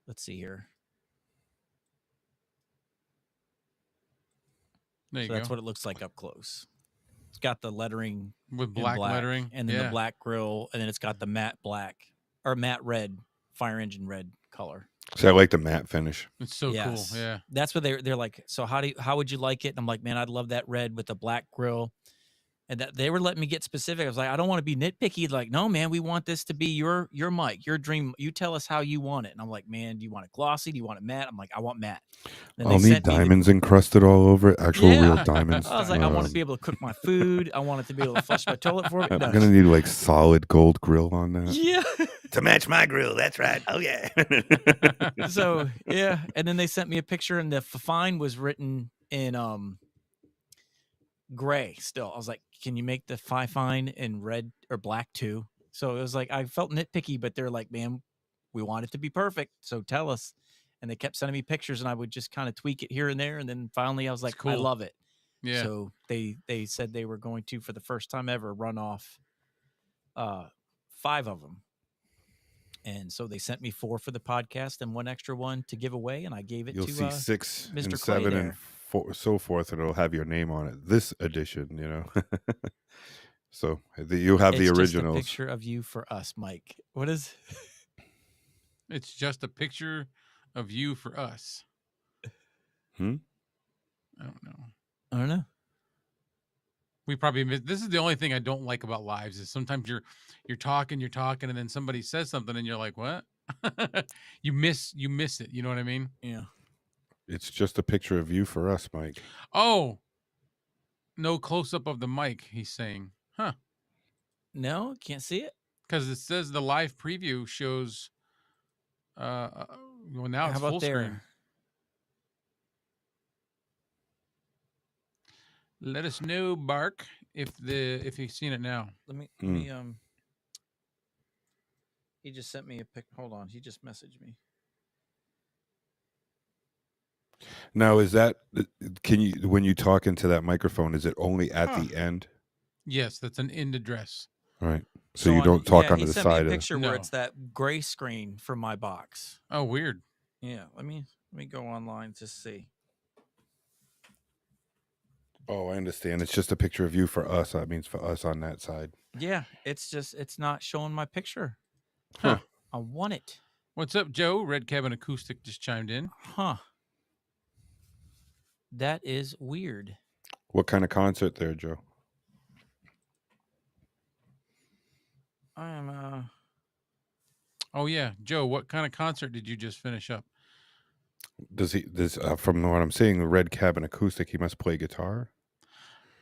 let's see here. There you So go. that's what it looks like up close. It's got the lettering With in black lettering. and then the black grill, and then it's got the matte black or matte red, fire engine red color. So I like the matte finish. It's so cool. Yeah. That's what they're like. So how would you like it? And I'm like, man, I'd love that red with the black grill. And that they were letting me get specific. I was like, I don't want to be nitpicky. Like, no, man, we want this to be your mic, your dream. You tell us how you want it. And I'm like, man, do you want it glossy? Do you want it matte? I'm like, I want matte. And I'll need diamonds encrusted all over it. Actual real diamonds. I was like, I want to be able to cook my food. I want it to be able to flush my toilet for me. I'm gonna need like solid gold grill on that. Yeah. To match my grill. That's right. Oh yeah. So yeah, and then they sent me a picture, and the Fafine was written in gray still. I was like, can you make the Fafine in red or black too? So it was like, I felt nitpicky, but they're like, man, we want it to be perfect, so tell us. And they kept sending me pictures, and I would just kind of tweak it here and there, and then finally I was like, I love it. Yeah. So they said they were going to, for the first time ever, run off 5 of them. And so they sent me 4 for the podcast and 1 extra one to give away, and I gave it You'll to see 6 Mr. and Clay 7 there. and so forth, and it'll have your name on it. This edition, you know. So you'll have the It's originals. just a picture of you for us, Mike. What is? It's just a picture of you for us. I don't know. I don't know. We probably this is the only thing I don't like about lives is sometimes you're talking, and then somebody says something, and you're like, what? you miss it. You know what I mean? Yeah. It's just a picture of you for us, Mike. Oh, no close up of the mic. He's saying, huh? No, can't see it because it says the live preview shows. Well, now it's How about full there? screen. Let us know, Bark, if you've seen it now. Let me he just sent me a pic. Hold on, he just messaged me. Now, is that when you talk into that microphone, is it only at the end? Yes, that's an end address. All right. So you don't talk onto the sent side me a of picture where it's that gray screen from my box. Oh, weird. Yeah, let me go online to see. Oh, I understand. It's just a picture of you for us. That means for us on that side. Yeah, it's not showing my picture. Huh. I want it. What's up, Joe? Red Cabin Acoustic just chimed in. Huh. That is weird. What kind of concert there, Joe? I'm Oh yeah, Joe. What kind of concert did you just finish up? Does from what I'm seeing, the Red Cabin Acoustic, he must play guitar?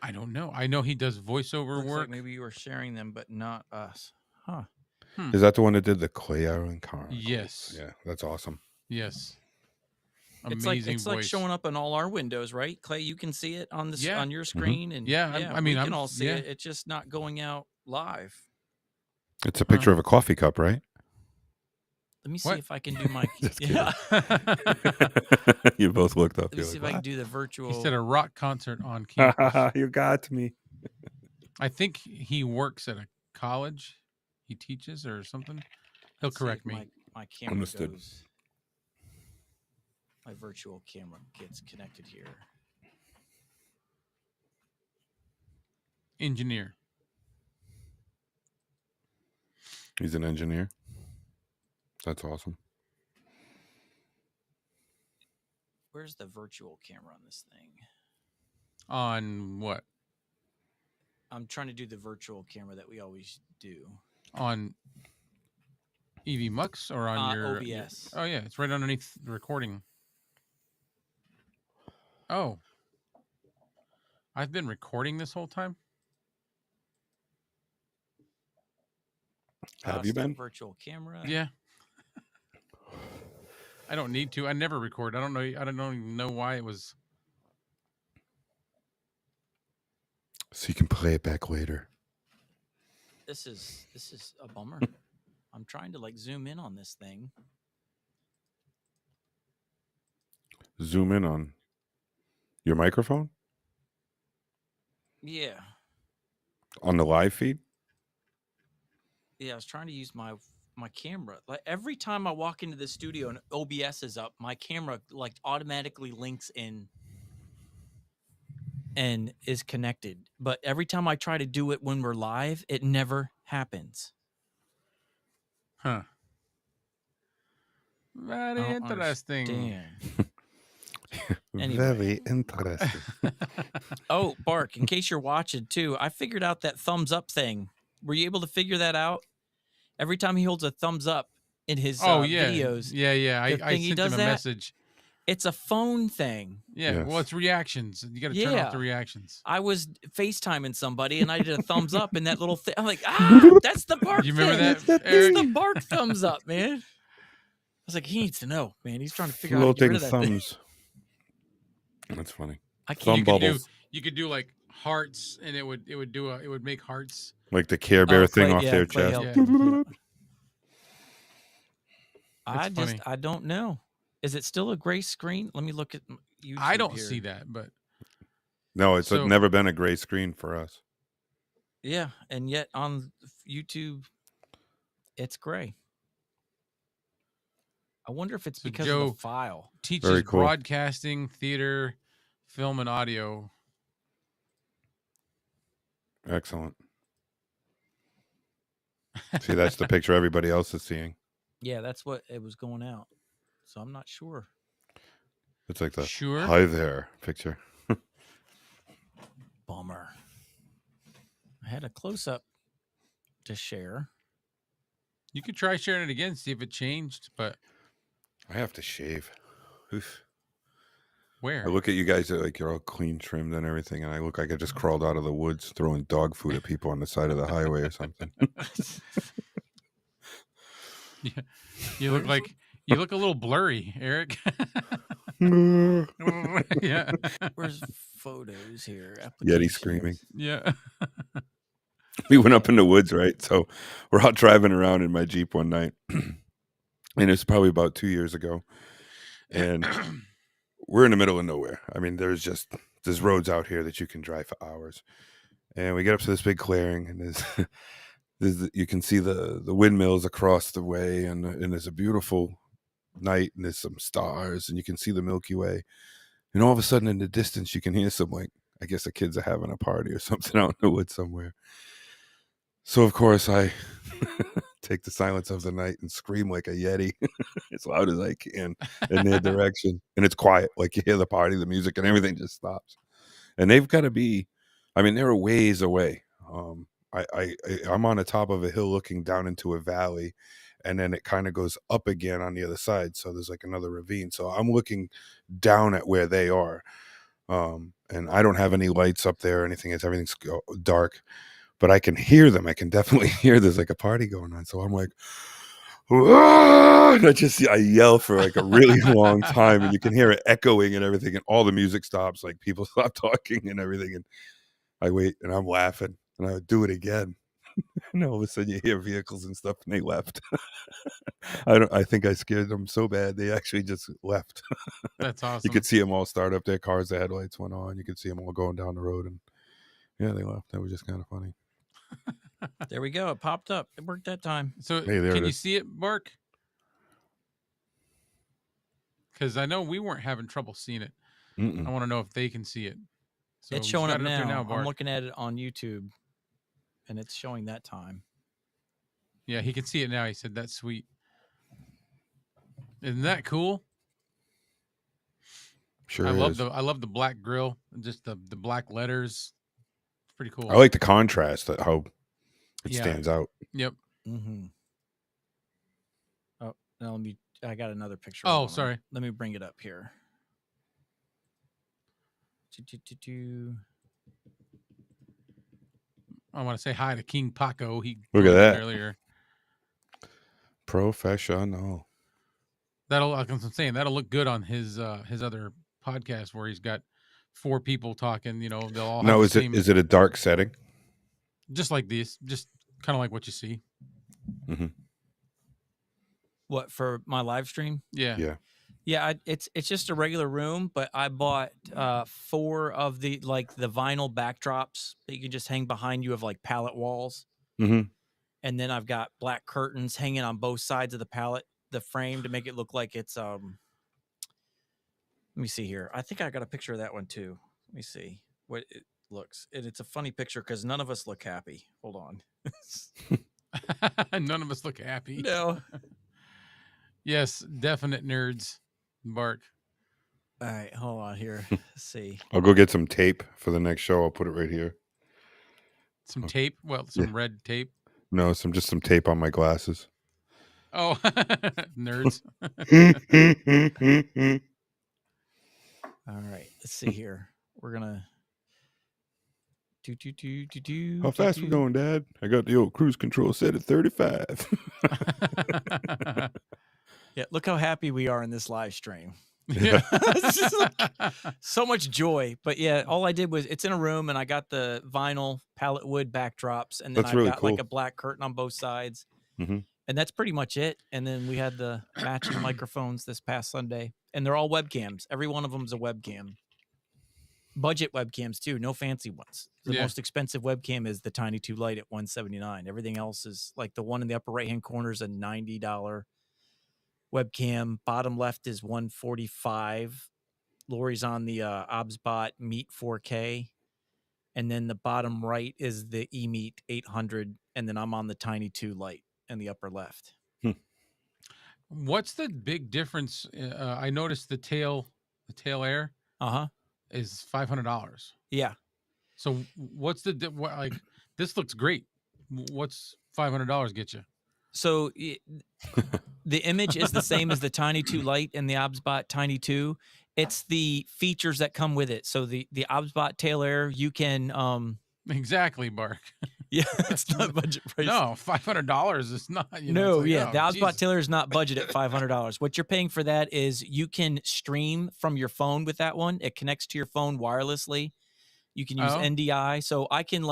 I don't know. I know he does voiceover looks work. like maybe you were sharing them, but not us. Huh. Is that the one that did the Claire and Carl? Yes. Yeah, that's awesome. Yes. It's Amazing it's voice. like showing up on all our windows, right? Clay, you can see it on this Yeah. on your screen, and Yeah, I mean, we I'm- can all see yeah. it. It's just not going out live. It's a picture of a coffee cup, right? Let me see What? if I can do my. Just kidding. Yeah. You both looked up. Let me see if I can do the virtual. He said a rock concert on campus. You got me. I think he works at a college. He teaches or something. He'll Let's see correct if me. My camera Understood. goes. My virtual camera gets connected here. Engineer. He's an engineer. That's awesome. Where's the virtual camera on this thing? On what? I'm trying to do the virtual camera that we always do. On EV Mux or on your OBS. Oh yeah, it's right underneath the recording. Oh. I've been recording this whole time? Have you Start been? virtual camera? Yeah. I don't need to. I never record. I don't even know why it was. So you can play it back later. This is a bummer. I'm trying to like zoom in on this thing. Zoom in on your microphone Yeah. on the live feed. Yeah, I was trying to use my camera. Like every time I walk into the studio and OBS is up, my camera like automatically links in and is connected. But every time I try to do it when we're live, it never happens. Huh. Very I don't interesting. understand. Anyway. Very interesting. Oh, Bark, in case you're watching too, I figured out that thumbs up thing. Were you able to figure that out? Every time he holds a thumbs up in his videos. Yeah. I thing he sent does him a that? message. It's a phone thing. Yeah. Yes. Well, it's reactions. You got to turn off the Yeah. reactions. I was FaceTiming somebody and I did a thumbs up in that little thing. I'm like, that's the Bark You remember thing. that, It's Eric? the Bark thumbs up, man. I was like, he needs to know, man. He's trying to figure out how to get Floating rid of that thing. thumbs. That's funny. I Thumb can't. bubbles. You could do like hearts, and it would make hearts. Like the Care Bear thing Clay- off yeah, their Clay chest. helped Yeah. him. It's funny. I don't know. Is it still a gray screen? Let me look at YouTube. I don't here. see that, but No, it's So- never been a gray screen for us. Yeah, and yet on YouTube, it's gray. I wonder if it's So because Joe- of the file. teaches Very cool. broadcasting, theater, film, and audio. Excellent. See, that's the picture everybody else is seeing. Yeah, that's what it was going out. So I'm not sure. It's like the Sure. hi there picture. Bummer. I had a close up to share. You could try sharing it again, see if it changed. But I have to shave. Oof. where? I look at you guys, like you're all clean trimmed and everything, and I look like I just crawled out of the woods throwing dog food at people on the side of the highway or something. You look like you look a little blurry, Eric. Yeah. Where's photos here? Yeti screaming. Yeah. We went up in the woods, right? So we're out driving around in my Jeep one night, and it's probably about 2 years ago, and we're in the middle of nowhere. I mean, there's roads out here that you can drive for hours, and we get up to this big clearing, and you can see the windmills across the way, and there's a beautiful night, and there's some stars, and you can see the Milky Way, and all of a sudden in the distance you can hear some, like, I guess the kids are having a party or something out in the woods somewhere. So of course I take the silence of the night and scream like a Yeti as loud as I can in their direction. And it's quiet. Like you hear the party, the music, and everything just stops. And they've got to be, I mean, they're a ways away. I'm on the top of a hill looking down into a valley, and then it kind of goes up again on the other side. So there's like another ravine. So I'm looking down at where they are. And I don't have any lights up there or anything. Everything's dark, but I can hear them. I can definitely hear there's like a party going on. So I'm like, and I yell for like a really long time, and you can hear it echoing and everything, and all the music stops, like people stop talking and everything. And I wait, and I'm laughing, and I would do it again. And all of a sudden you hear vehicles and stuff, and they left. I think I scared them so bad they actually just left. That's awesome. You could see them all start up their cars, the headlights went on, you could see them all going down the road, and yeah, they left. That was just kind of funny. There we go. It popped up. It worked that time. So Hey, there can it you is. see it, Bark? Because I know we weren't having trouble seeing it. Mm-mm. I want to know if they can see it. So It's we showing got up it there now. Bark. I'm looking at it on YouTube, and it's showing that time. Yeah, he can see it now. He said that's sweet. Isn't that cool? Sure I is. love the black grill and just the black letters. It's pretty cool. I like the contrast, how it Yeah. stands out. Yep. Mm-hmm. Oh, now I got another picture. Hold Oh, on. sorry. Let me bring it up here. I want to say hi to King Paco. He Look at joined in that. earlier. Professional. Like I'm saying, that'll look good on his other podcast where he's got 4 people talking. You know, they'll all have No, the is same, it a dark setting? just like this, just kind of like what you see. Mm-hmm. What, for my live stream? Yeah. Yeah, it's just a regular room, but I bought 4 of the vinyl backdrops that you can just hang behind you of like pallet walls. Mm-hmm. And then I've got black curtains hanging on both sides of the frame to make it look like it's let me see here. I think I got a picture of that one too. Let me see what it looks. And it's a funny picture because none of us look happy. Hold on. None of us look happy. No. Yes, definite nerds. Bark. All right, hold on here. Let's see. I'll go get some tape for the next show. I'll put it right here. Some tape? Well, some red tape. No, just some tape on my glasses. Oh, nerds. All right, let's see here. We're gonna How fast we going, Dad? I got the old cruise control set at 35. Yeah, look how happy we are in this live stream. Yeah. It's just like so much joy. But yeah, all I did was it's in a room, and I got the vinyl pallet wood backdrops, and then That's I've really got cool. like a black curtain on both sides. Mhm. And that's pretty much it. And then we had the matching microphones this past Sunday, and they're all webcams. Every one of them is a webcam. Budget webcams too, no fancy ones. The Yeah. most expensive webcam is the Tiny 2 Lite at $179. Everything else is like the one in the upper right hand corner is a $90 webcam. Bottom left is $145. Lori's on the ObsBot Meet 4K, and then the bottom right is the eMeet 800, and then I'm on the Tiny 2 Lite in the upper left. What's the big difference? I noticed the tail air is $500. Yeah. So what's the like? This looks great. What's $500 get you? So the image is the same as the Tiny 2 Lite and the ObsBot Tiny 2. It's the features that come with it. So the ObsBot tail air, you can Exactly, Bark. yeah, it's not budget price. No, $500 is not. You know, No, it's like, yeah, oh, the ObsBot Jesus. tail air is not budget at $500. What you're paying for that is you can stream from your phone with that one. It connects to your phone wirelessly. You can use Oh. NDI. So I can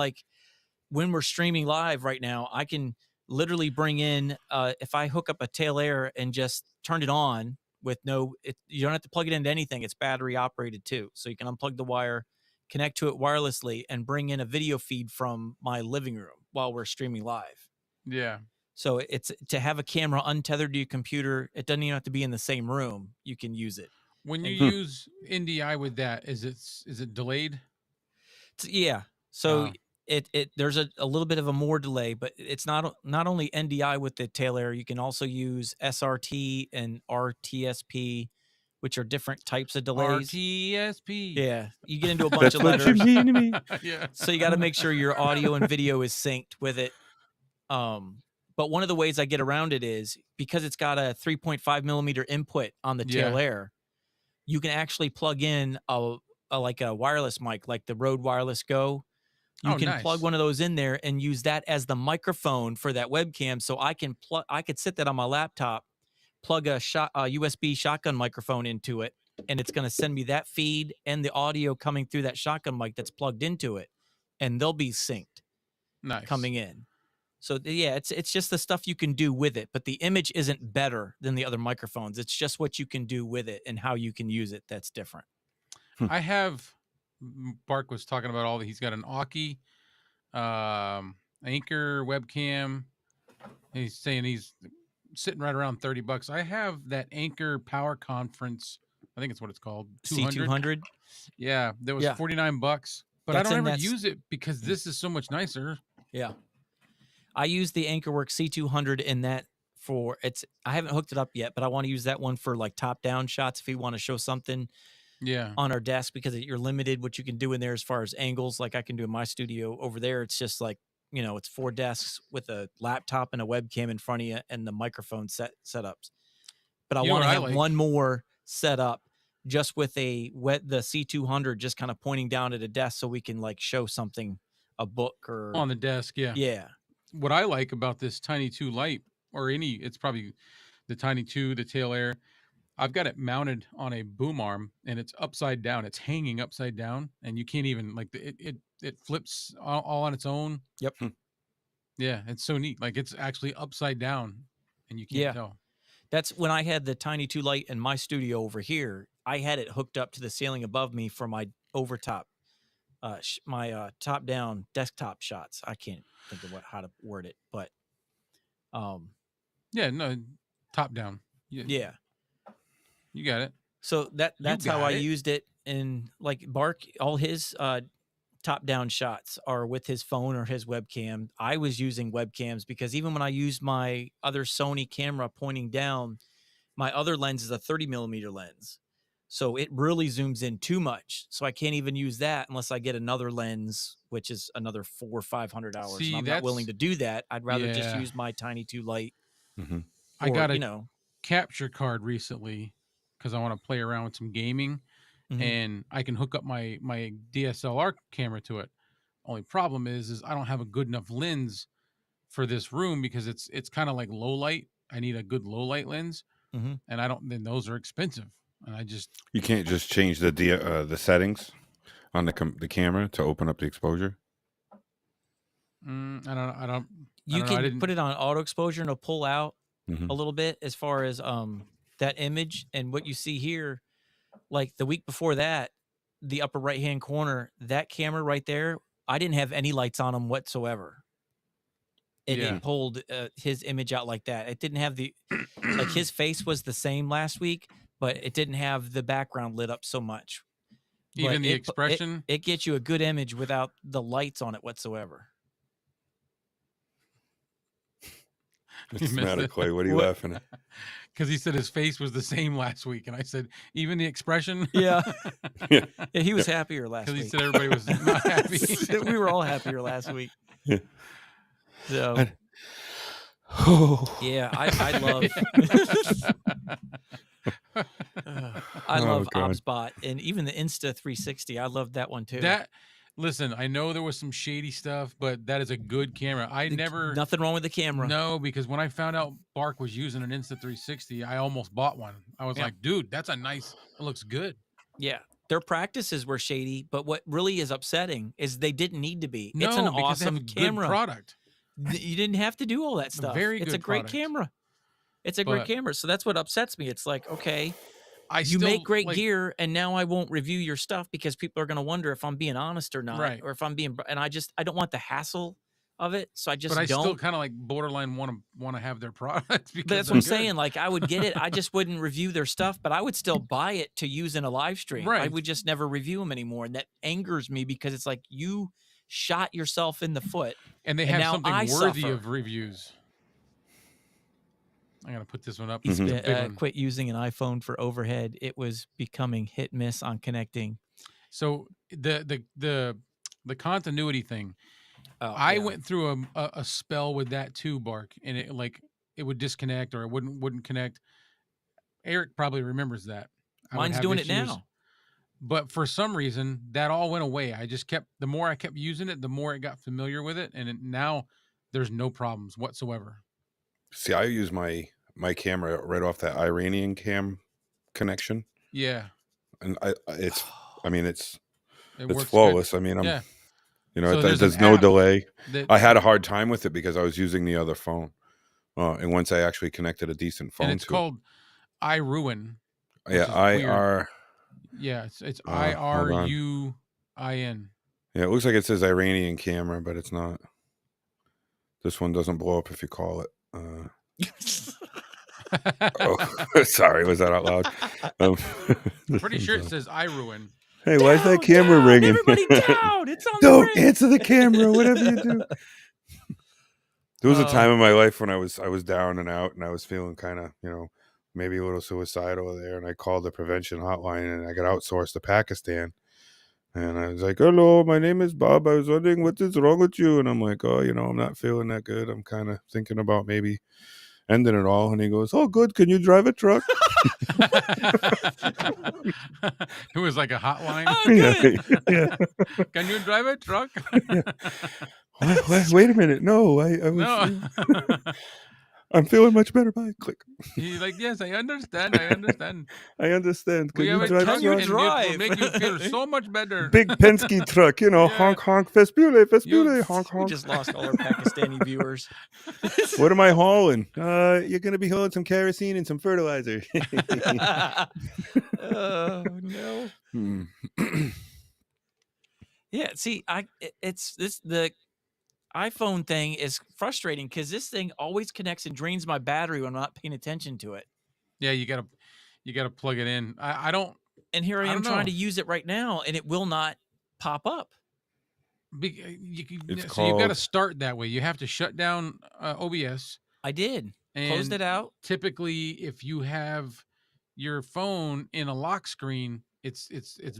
when we're streaming live right now, I can literally bring in if I hook up a tail air and just turn it on with you don't have to plug it into anything. It's battery operated too. So you can unplug the wire, connect to it wirelessly, and bring in a video feed from my living room while we're streaming live. Yeah. So it's to have a camera untethered to your computer. It doesn't even have to be in the same room. You can use it. When you And- use NDI with that, is it delayed? Yeah. So there's a little bit of a more delay, but it's not only NDI with the tail air. You can also use SRT and RTSP, which are different types of delays. RTSP. Yeah, you get into a bunch That's of what you letters. mean to me. Yeah. So you got to make sure your audio and video is synced with it. But one of the ways I get around it is because it's got a 3.5 millimeter input on the tail air, you can actually plug in a like a wireless mic, like the Rode Wireless Go. You can plug one of those in there and use that as the microphone for that webcam. So I could sit that on my laptop, plug a USB shotgun microphone into it, and it's going to send me that feed and the audio coming through that shotgun mic that's plugged into it, and they'll be synced coming in. So yeah, it's just the stuff you can do with it, but the image isn't better than the other microphones. It's just what you can do with it and how you can use it that's different. I have Bark was talking about all that. He's got an Aukey Anchor webcam. He's saying he's sitting right around $30. I have that Anchor Power Conference. I think it's what it's called. C200. Yeah, that was $49, but I don't ever use it because this is so much nicer. Yeah. I use the Anchorworks C200 in that I haven't hooked it up yet, but I want to use that one for like top down shots if you want to show something on our desk, because you're limited what you can do in there as far as angles, like I can do in my studio. Over there, it's just like, it's 4 desks with a laptop and a webcam in front of you and the microphone setups. But I want to have one more set up just with the C200 just kind of pointing down at a desk so we can like show something, a book or on the desk. Yeah. What I like about this Tiny 2 Lite, or it's probably the Tiny 2, the tail air, I've got it mounted on a boom arm and it's upside down. It's hanging upside down, and you can't even it flips all on its own. Yep. Yeah, it's so neat. Like it's actually upside down, and you can't tell. That's when I had the Tiny 2 Lite in my studio over here. I had it hooked up to the ceiling above me for my overtop, my top down desktop shots. I can't think of how to word it, but top down. Yeah. You got it. So that's how I used it. And like Bark, all his top down shots are with his phone or his webcam. I was using webcams because even when I used my other Sony camera pointing down, my other lens is a 30 millimeter lens. So it really zooms in too much. So I can't even use that unless I get another lens, which is another $400 or $500. See, I'm not willing to do that. I'd rather just use my Tiny 2 Lite. Mm-hmm. I got a capture card recently because I want to play around with some gaming, and I can hook up my DSLR camera to it. Only problem is I don't have a good enough lens for this room because it's kind of like low light. I need a good low light lens, and then those are expensive. And you can't just change the settings on the camera to open up the exposure. I don't. You can put it on auto exposure and it'll pull out a little bit as far as that image. And what you see here, like the week before that, the upper right hand corner, that camera right there, I didn't have any lights on them whatsoever. It pulled his image out like that. It didn't have like his face was the same last week, but it didn't have the background lit up so much. Even the expression? It gets you a good image without the lights on it whatsoever. What's the matter, Clay? What are you laughing at? Because he said his face was the same last week, and I said, even the expression? Yeah. He was happier last week. Because he said everybody was not happy. We were all happier last week. Yeah. So, yeah, I love I love OpsBot, and even the Insta 360. I love that one too. Listen, I know there was some shady stuff, but that is a good camera. Nothing wrong with the camera. No, because when I found out Bark was using an Insta 360, I almost bought one. I was like, dude, it looks good. Yeah. Their practices were shady, but what really is upsetting is they didn't need to be. No, it's an awesome they have a camera. Good product. You didn't have to do all that stuff. It's a great camera. It's a great camera. So that's what upsets me. It's like, okay, you make great gear, and now I won't review your stuff because people are going to wonder if I'm being honest or not, or if I'm being. And I don't want the hassle of it, so I just don't. But I still kind of like borderline want to have their products. Because that's what I'm saying. Like I would get it, I just wouldn't review their stuff, but I would still buy it to use in a live stream. Right. I would just never review them anymore, and that angers me because it's like you shot yourself in the foot. And they And have now something I worthy suffer. of reviews. I gotta put this one up. He's It's a been, big one. quit using an iPhone for overhead. It was becoming hit miss on connecting. So the continuity thing. Oh, I yeah. went through a spell with that too, Bark, and it would disconnect or it wouldn't connect. Eric probably remembers that. I would Mine's have doing issues, it now. but for some reason that all went away. I just the more I kept using it, the more I got familiar with it, and now there's no problems whatsoever. See, I use my camera right off that Iranian cam connection, Yeah, and it's it works flawless. good. I mean, Yeah. it There's does an no app delay. that I had a hard time with it because I was using the other phone, and once I actually connected a decent phone and it's to called iRuin. it, yeah, Which is weird. IR. Yeah, it's Hold on. IRUIN. Yeah, it looks like it says Iranian camera, but it's not. This one doesn't blow up if you call it. Oh, sorry, was that out loud? I'm pretty sure it says iRuin. Hey, why is that camera ringing? Everybody down! It's on the Don't ring. answer the camera, whatever you do. There was a Oh. time in my life when I was down and out, and I was feeling kind of, maybe a little suicidal there, and I called the prevention hotline, and I got outsourced to Pakistan. And I was like, hello, my name is Bob. I was wondering what is wrong with you. And I'm like, oh, I'm not feeling that good. I'm kind of thinking about maybe ending it all. And he goes, oh, good. Can you drive a truck? It was like a hotline. Oh, good. Yeah. Can you drive a truck? Wait a minute. No, I was. No. I'm feeling much better. Bye. Click. He's like, yes, I understand. I understand. I understand. Can We you have a drive truck Can you and truck? it will make you feel so much better. Big Penske truck, Yeah. honk, honk, Vespule, honk, We honk. just lost all our Pakistani viewers. What am I hauling? You're going to be hauling some kerosene and some fertilizer. Oh no. Hmm. Yeah, see, the iPhone thing is frustrating because this thing always connects and drains my battery when I'm not paying attention to it. Yeah, you gotta plug it in. I don't. And here I I am don't trying know. to use it right now, and it will not pop up. It's So you've got to called- start that way. You have to shut down OBS. I did. Closed And it out. typically, if you have your phone in a lock screen, it's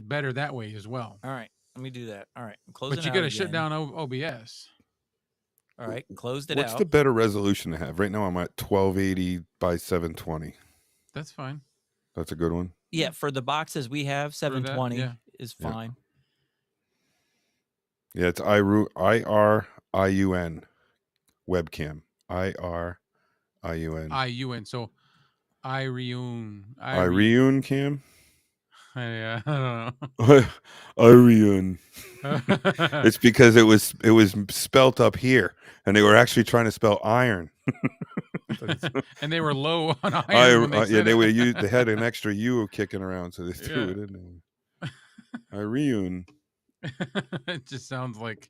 better that way as well. All right, let me do that. All right, I'm closing But you got got to to shut down OBS. All right, closed it What's out. the better resolution to have? Right now I'm at 1280 by 720. That's fine. That's a good one. Yeah, for the boxes we have, 720 yeah. is Yeah. fine. Yeah, it's IRIUN webcam. IRIUN. IUN. So Irene. Irene cam? Yeah, I don't Irene. know. It's because it was spelt up here, and they were actually trying to spell iron. And they were low on iron when they said it. They had an extra U kicking around, so they threw Yeah. it in there. Irene. It just sounds like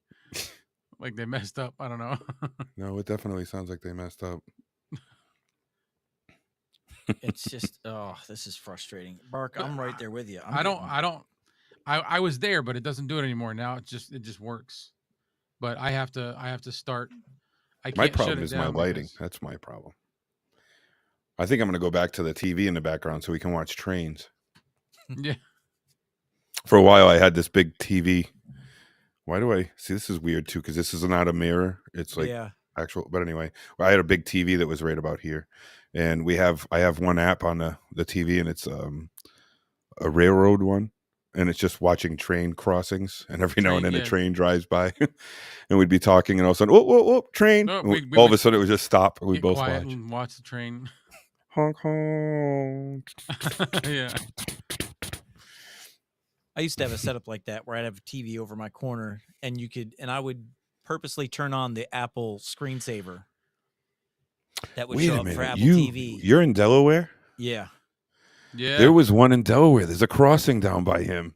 they messed up. I don't know. No, it definitely sounds like they messed up. It's just, this is frustrating. Bark, I'm right there with you. I was there, but it doesn't do it anymore. Now it just works. But I have to start. I My can't problem shut it is my down lighting. because- That's my problem. I think I'm going to go back to the TV in the background so we can watch trains. Yeah. For a while, I had this big TV. Why do I see? This is weird too because this is not a mirror. It's like yeah. actual. But anyway, I had a big TV that was right about here, and I have one app on the TV, and it's a railroad one, and it's just watching train crossings, and every now and then a train drives by, and we'd be talking, and all of a sudden, whoa, train! Oh, And we all of a would sudden, it would just stop, and we Get both quiet watch. and watch the train. Honk honk. Yeah. I used to have a setup like that where I'd have a TV over my corner, and I would purposely turn on the Apple screensaver that would Wait show a up for minute, Apple TV. you're in Delaware? Yeah. Yeah. There was one in Delaware. There's a crossing down by him.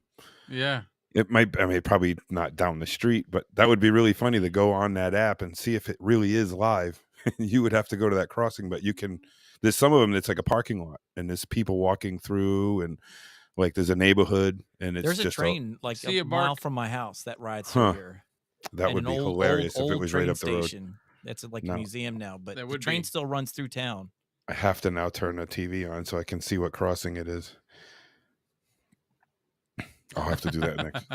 Yeah. It might, I mean, probably not down the street, but that would be really funny to go on that app and see if it really is live. You would have to go to that crossing, but you can, there's some of them that's like a parking lot and there's people walking through and like there's a neighborhood and it's There's a just train like See a a mile bark. from my house that rides Huh. through here. That and would an be old, hilarious old, if it old was train right up the road. station. That's like a No. museum now, but That the would train be. still runs through town. I have to now turn the TV on so I can see what crossing it is. I'll have to do that next.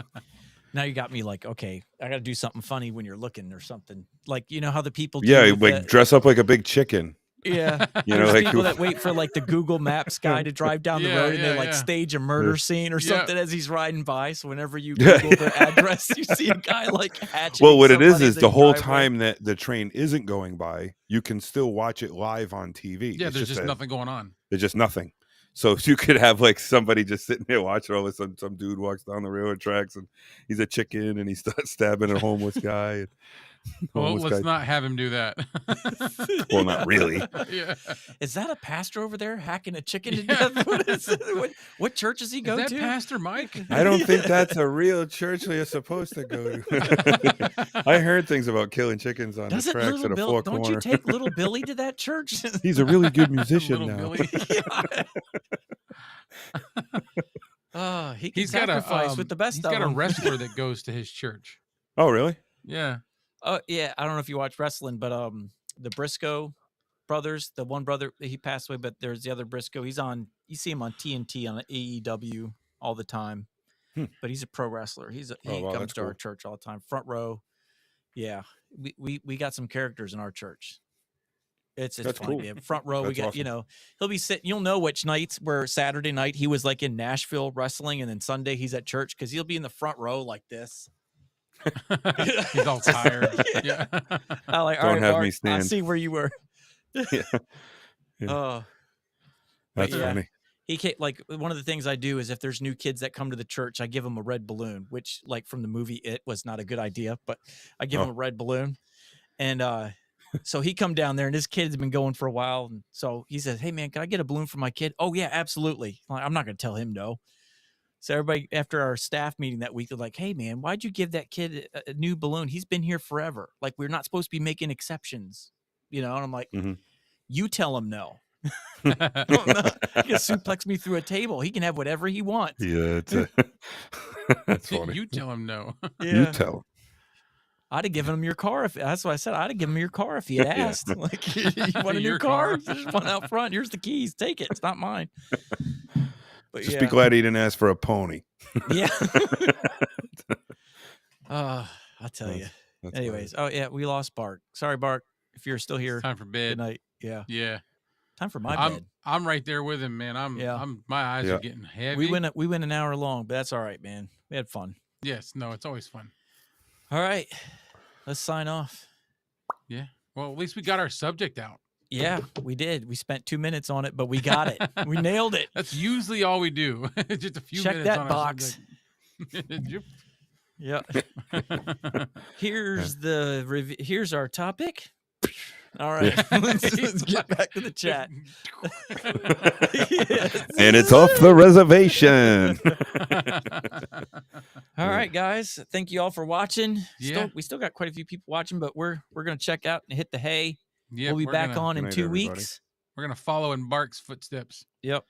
Now you got me like, okay, I got to do something funny when you're looking or something. Like, you know how the people do Yeah, with like dress up like a big chicken. yeah. You know, There's like people that wait for like the Google Maps guy to drive down the road and they like stage a murder scene or something as he's riding by. So whenever you Google their address, you see a guy like hatching. Well, what it is somebody the whole driveway. time that the train isn't going by, you can still watch it live on TV. Yeah, It's there's just nothing going on. There's just nothing. So you could have like somebody just sitting there watching. All of a sudden, some dude walks down the railroad tracks and he's a chicken and he starts stabbing a homeless guy. And well, let's not have him do that. Well, not really. Yeah. Is that a pastor over there hacking a chicken to death? What, is it? What church does he go Is that to? Pastor Mike? I don't think that's a real church you're supposed to go to. I heard things about killing chickens on the tracks at a four Don't corner. you take little Billy to that church? He's a really good musician Little now. Billy. He can He's got sacrifice with the best He's of got a them. wrestler that goes to his church. Oh, really? Yeah. Oh yeah, I don't know if you watch wrestling, but the Briscoe brothers, the one brother he passed away, but there's the other Briscoe. He's on. You see him on TNT on AEW all the time. But he's a pro wrestler. He comes to our church all the time. Front row. Yeah, we got some characters in our church. It's That's funny. cool. Man. Front row. That's we got awesome. he'll be sitting. You'll know which nights where Saturday night he was like in Nashville wrestling, and then Sunday he's at church because he'll be in the front row like this. He's all tired. Yeah. I like. Don't all right, have Art, me stand. I see where you were. Yeah. Oh, That's yeah. funny. He can't, like, one of the things I do is if there's new kids that come to the church, I give them a red balloon, which like from the movie It was not a good idea, but I give him a red balloon. And so he come down there and his kid's been going for a while. And so he says, "Hey man, can I get a balloon for my kid?" "Oh yeah, absolutely." I'm not going to tell him no. So everybody after our staff meeting that week, they're like, "Hey man, why'd you give that kid a new balloon? He's been here forever. Like we're not supposed to be making exceptions, you know?" And I'm like, "You tell him no." He can suplex me through a table. He can have whatever he wants. Yeah, that's funny. You tell him no. You tell him. I'd have given him your car if that's what I said. I'd have given him your car if he had asked. Like, you want a new Your car? car. There's one out front. Here's the keys. Take it. It's not mine. But Just be glad he didn't ask for a pony. Yeah. I'll tell you. That's Anyways, oh yeah, we lost Bart. Sorry, Bart. If you're still here, Time for bed. good night. Yeah. Yeah. Time for my bed. I'm right there with him, man. My eyes are getting heavy. We went an hour long, but that's all right, man. We had fun. Yes, no, it's always fun. All right. Let's sign off. Yeah. Well, at least we got our subject out. Yeah, we did. We spent 2 minutes on it, but we got it. We nailed it. That's usually all we do. Just a few Check minutes that on box. Yep. Here's our topic. All right. Let's get back to the chat. And it's off the reservation. All right, guys. Thank you all for watching. Yeah. We still got quite a few people watching, but we're gonna check out and hit the hay. Yeah, We'll be back on Good in night, 2 everybody. weeks. We're gonna follow in Bark's footsteps. Yep.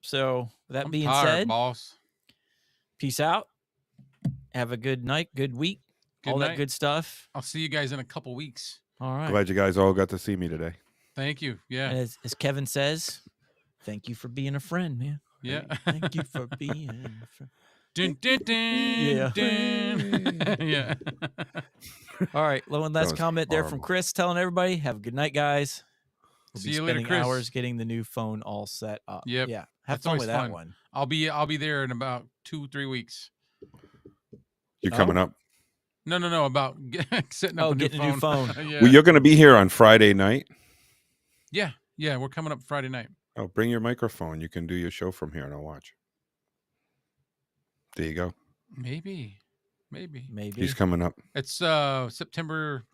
So with that I'm being tired, said, boss. peace out. Have a good night, good week, Good all that night. good stuff. I'll see you guys in a couple weeks. All right. Glad you guys all got to see me today. Thank you. Yeah. And as Kevin says, thank you for being a friend, man. Yeah. Thank you for being a friend. Dun, dun, dun, dun. Yeah. All right. One last was comment there from horrible. Chris telling everybody, have a good night, guys. We'll See be you later, spending Chris. hours getting the new phone all set up. Yep. Yeah. Have That's fun always with that fun. one. I'll be there in about 2-3 weeks. You're coming up. No. About setting up Getting a new phone. Yeah. Well, you're going to be here on Friday night. Yeah. We're coming up Friday night. Oh, bring your microphone. You can do your show from here and I'll watch. There you go. Maybe. He's coming up. It's September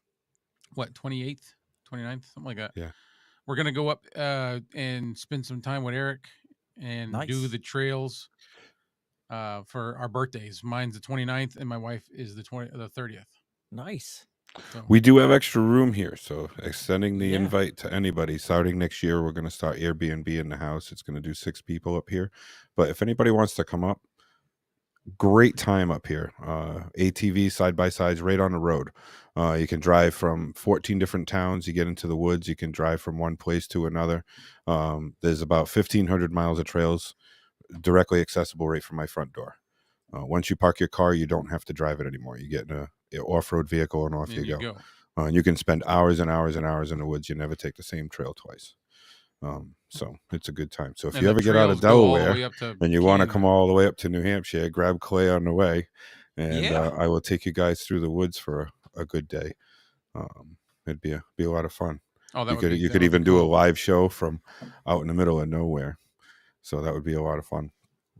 28th, 29th, something like that. Yeah. We're gonna go up and spend some time with Eric and do Nice. the trails for our birthdays. Mine's the 29th and my wife is the 30th. Nice. So, We do have extra room here, so extending the Yeah. invite to anybody. Starting next year, we're going to start Airbnb in the house. It's going to do 6 people up here. But if anybody wants to come up, great time up here. ATV side by sides right on the road. You can drive from 14 different towns. You get into the woods. You can drive from one place to another. There's about 1,500 miles of trails directly accessible right from my front door. Once you park your car, you don't have to drive it anymore. You get in a off-road vehicle and off And you go. And you can spend hours and hours and hours in the woods. You never take the same trail twice. So it's a good time. So if And you the ever get out of trails go all the Delaware way up to and you want to Canada. come all the way up to New Hampshire, grab Clay on the way, and Yeah. I will take you guys through the woods for a good day. It'd be a lot of fun. Oh, You could even do a live show from out in the middle of nowhere. So that would be a lot of fun.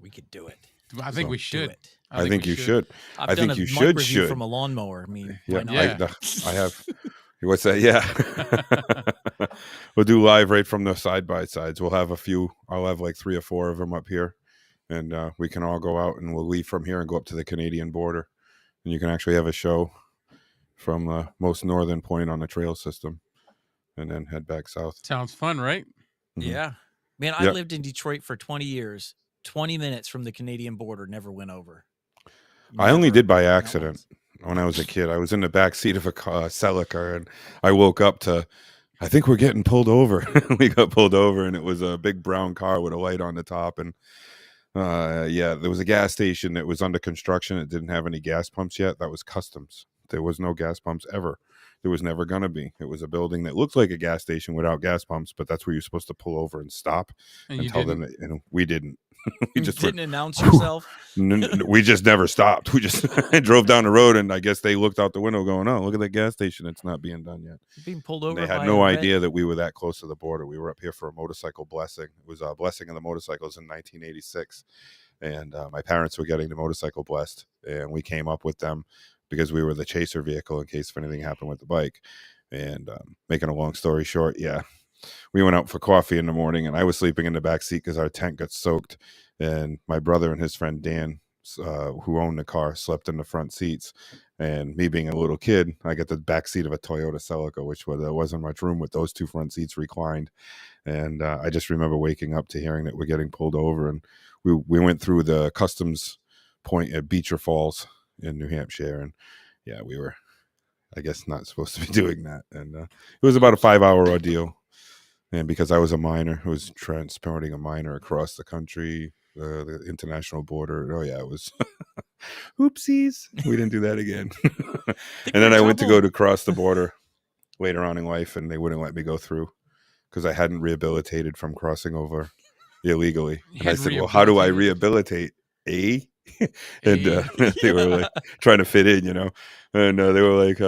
We could do it. I think So, we should. Do it. I think you should. I've I done think a you mic review should. from a lawnmower. I mean, Yeah, why not? I have. What's that? Yeah. We'll do live right from the side by sides. We'll have a few. I'll have like 3 or 4 of them up here, and we can all go out and we'll leave from here and go up to the Canadian border, and you can actually have a show from the most northern point on the trail system, and then head back south. Sounds fun, right? Mhm. Yeah. Man, I Yep. lived in Detroit for 20 years. 20 minutes from the Canadian border, never went over. I only Never. did by Not accident once. when I was a kid. I was in the back seat of a Celica, and I woke up to, I think we're getting pulled over. We got pulled over, and it was a big brown car with a light on the top. And there was a gas station that was under construction. It didn't have any gas pumps yet. That was Customs. There was no gas pumps ever. There was never going to be. It was a building that looked like a gas station without gas pumps, but that's where you're supposed to pull over and stop And and you tell didn't. them that, we didn't. We You just didn't announce yourself. we just never stopped. We just drove down the road, and I guess they looked out the window going, "Oh, look at that gas station. It's not being done yet." Being pulled And over they had by no a red- idea that we were that close to the border. We were up here for a motorcycle blessing. It was a blessing of the motorcycles in 1986. And my parents were getting the motorcycle blessed, and we came up with them because we were the chaser vehicle in case if anything happened with the bike. And making a long story short, we went out for coffee in the morning, and I was sleeping in the back seat because our tent got soaked. And my brother and his friend Dan, who owned the car, slept in the front seats. And me being a little kid, I got the back seat of a Toyota Celica, which there wasn't much room with those 2 front seats reclined. And I just remember waking up to hearing that we're getting pulled over. And we went through the customs point at Beecher Falls in New Hampshire. And we were, I guess, not supposed to be doing that. And it was about a 5-hour ordeal. And because I was a minor, who was transporting a minor across the country, the international border. Oh, yeah, it was oopsies. We didn't do that again. And then I went to go to cross the border later on in life, and they wouldn't let me go through because I hadn't rehabilitated from crossing over illegally. And I said, well, how do I rehabilitate? And they were like trying to fit in, and they were like,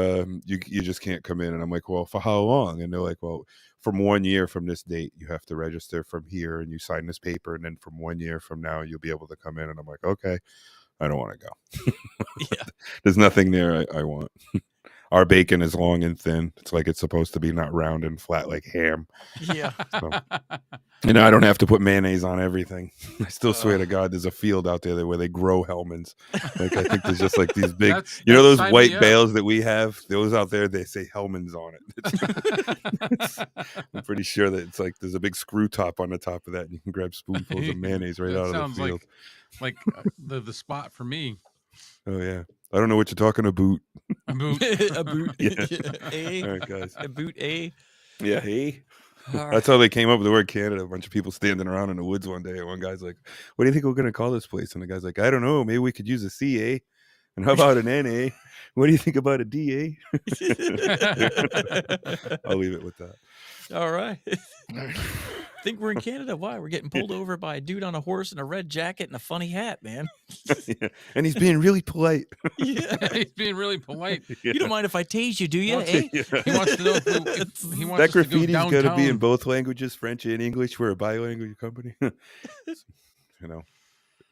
you just can't come in. And I'm like, well, for how long? And they're like, well, from 1 year from this date, you have to register from here and you sign this paper. And then from 1 year from now, you'll be able to come in. And I'm like, okay, I don't want to go. Yeah. There's nothing there I want. Our bacon is long and thin. It's like it's supposed to be, not round and flat like ham. Yeah. So, I don't have to put mayonnaise on everything. I still swear to God, there's a field out there where they grow Hellmann's. Like, I think there's just like these big, those white bales that we have. Those out there, they say Hellmann's on it. I'm pretty sure that it's like there's a big screw top on the top of that, and you can grab spoonfuls of mayonnaise right out of the field. Like the spot for me. Oh yeah, I don't know what you're talking about. A boot. A boot. Yeah. A. All right, guys. A boot. A. Yeah, hey. All That's how they came up with the word Canada. A bunch of people standing around in the woods one day, and one guy's like, "What do you think we're gonna call this place?" And the guy's like, "I don't know. Maybe we could use a CA. And how about an NA? What do you think about a DA?" I'll leave it with that. All right. I think we're in Canada. Why? We're getting pulled over by a dude on a horse in a red jacket and a funny hat, man. Yeah. And he's being really polite. Yeah. He's being really polite. You don't mind if I tase you, do you? Wants Eh? to- He wants to know if he wants That us to go graffiti's got to be in downtown. both languages, French and English. We're a bilingual company.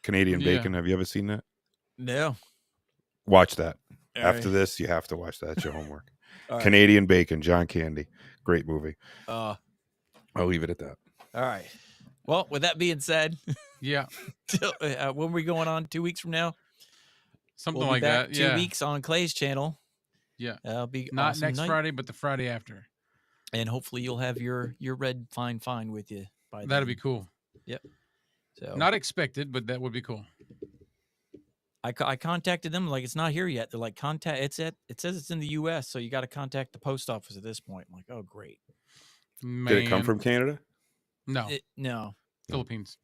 Canadian Yeah. Bacon. Have you ever seen that? No. Watch that. All After right. this, you have to watch that. It's your homework. All right. Canadian Bacon, John Candy. Great movie. All I'll leave it at that. right. Well, with that being said, Yeah, when are we going on? 2 weeks from now? something We'll be like back that. 2 Yeah, weeks on Clay's channel. yeah. That'll be Not awesome next night. Friday, but the Friday after. And hopefully you'll have your red fine with you by then. That'd be cool. So Not expected, but that would be cool. I contacted them, like, it's not here yet. They're like, it says it's in the U.S., so you got to contact the post office at this point. I'm like, oh, great. Man. Did it come from Canada? No, No. Philippines.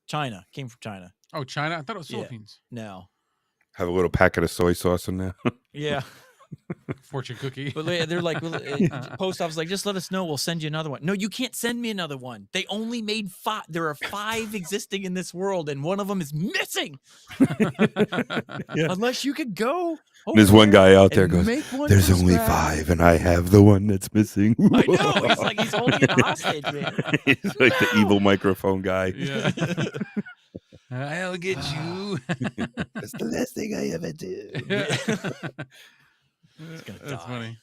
China. Came from China. Oh, China. I thought it was Yeah. Philippines. No. Have a little packet of soy sauce in there. Yeah. Fortune cookie. But they're like, post office, like, just let us know. We'll send you another one. No, you can't send me another one. They only made 5. There are 5 existing in this world, and one of them is missing. Unless you could go. There's one guy out there and goes, make one there's from only scratch." 5, and I have the one that's missing. I know. He's like, he's holding it hostage, man. He's like the evil microphone guy. Yeah. I'll get you. That's the last thing I ever did. He's gonna That's die. funny.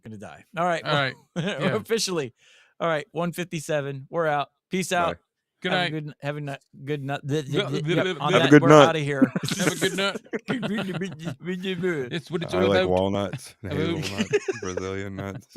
Gonna die. All right. All right. Yeah. Officially. All right. 1:57. We're out. Peace out. Good Have night. a good nut. Have a good we're nut. out of here. Have a good nut. It's what it's I all like about. walnuts, hazelnuts, Brazilian nuts.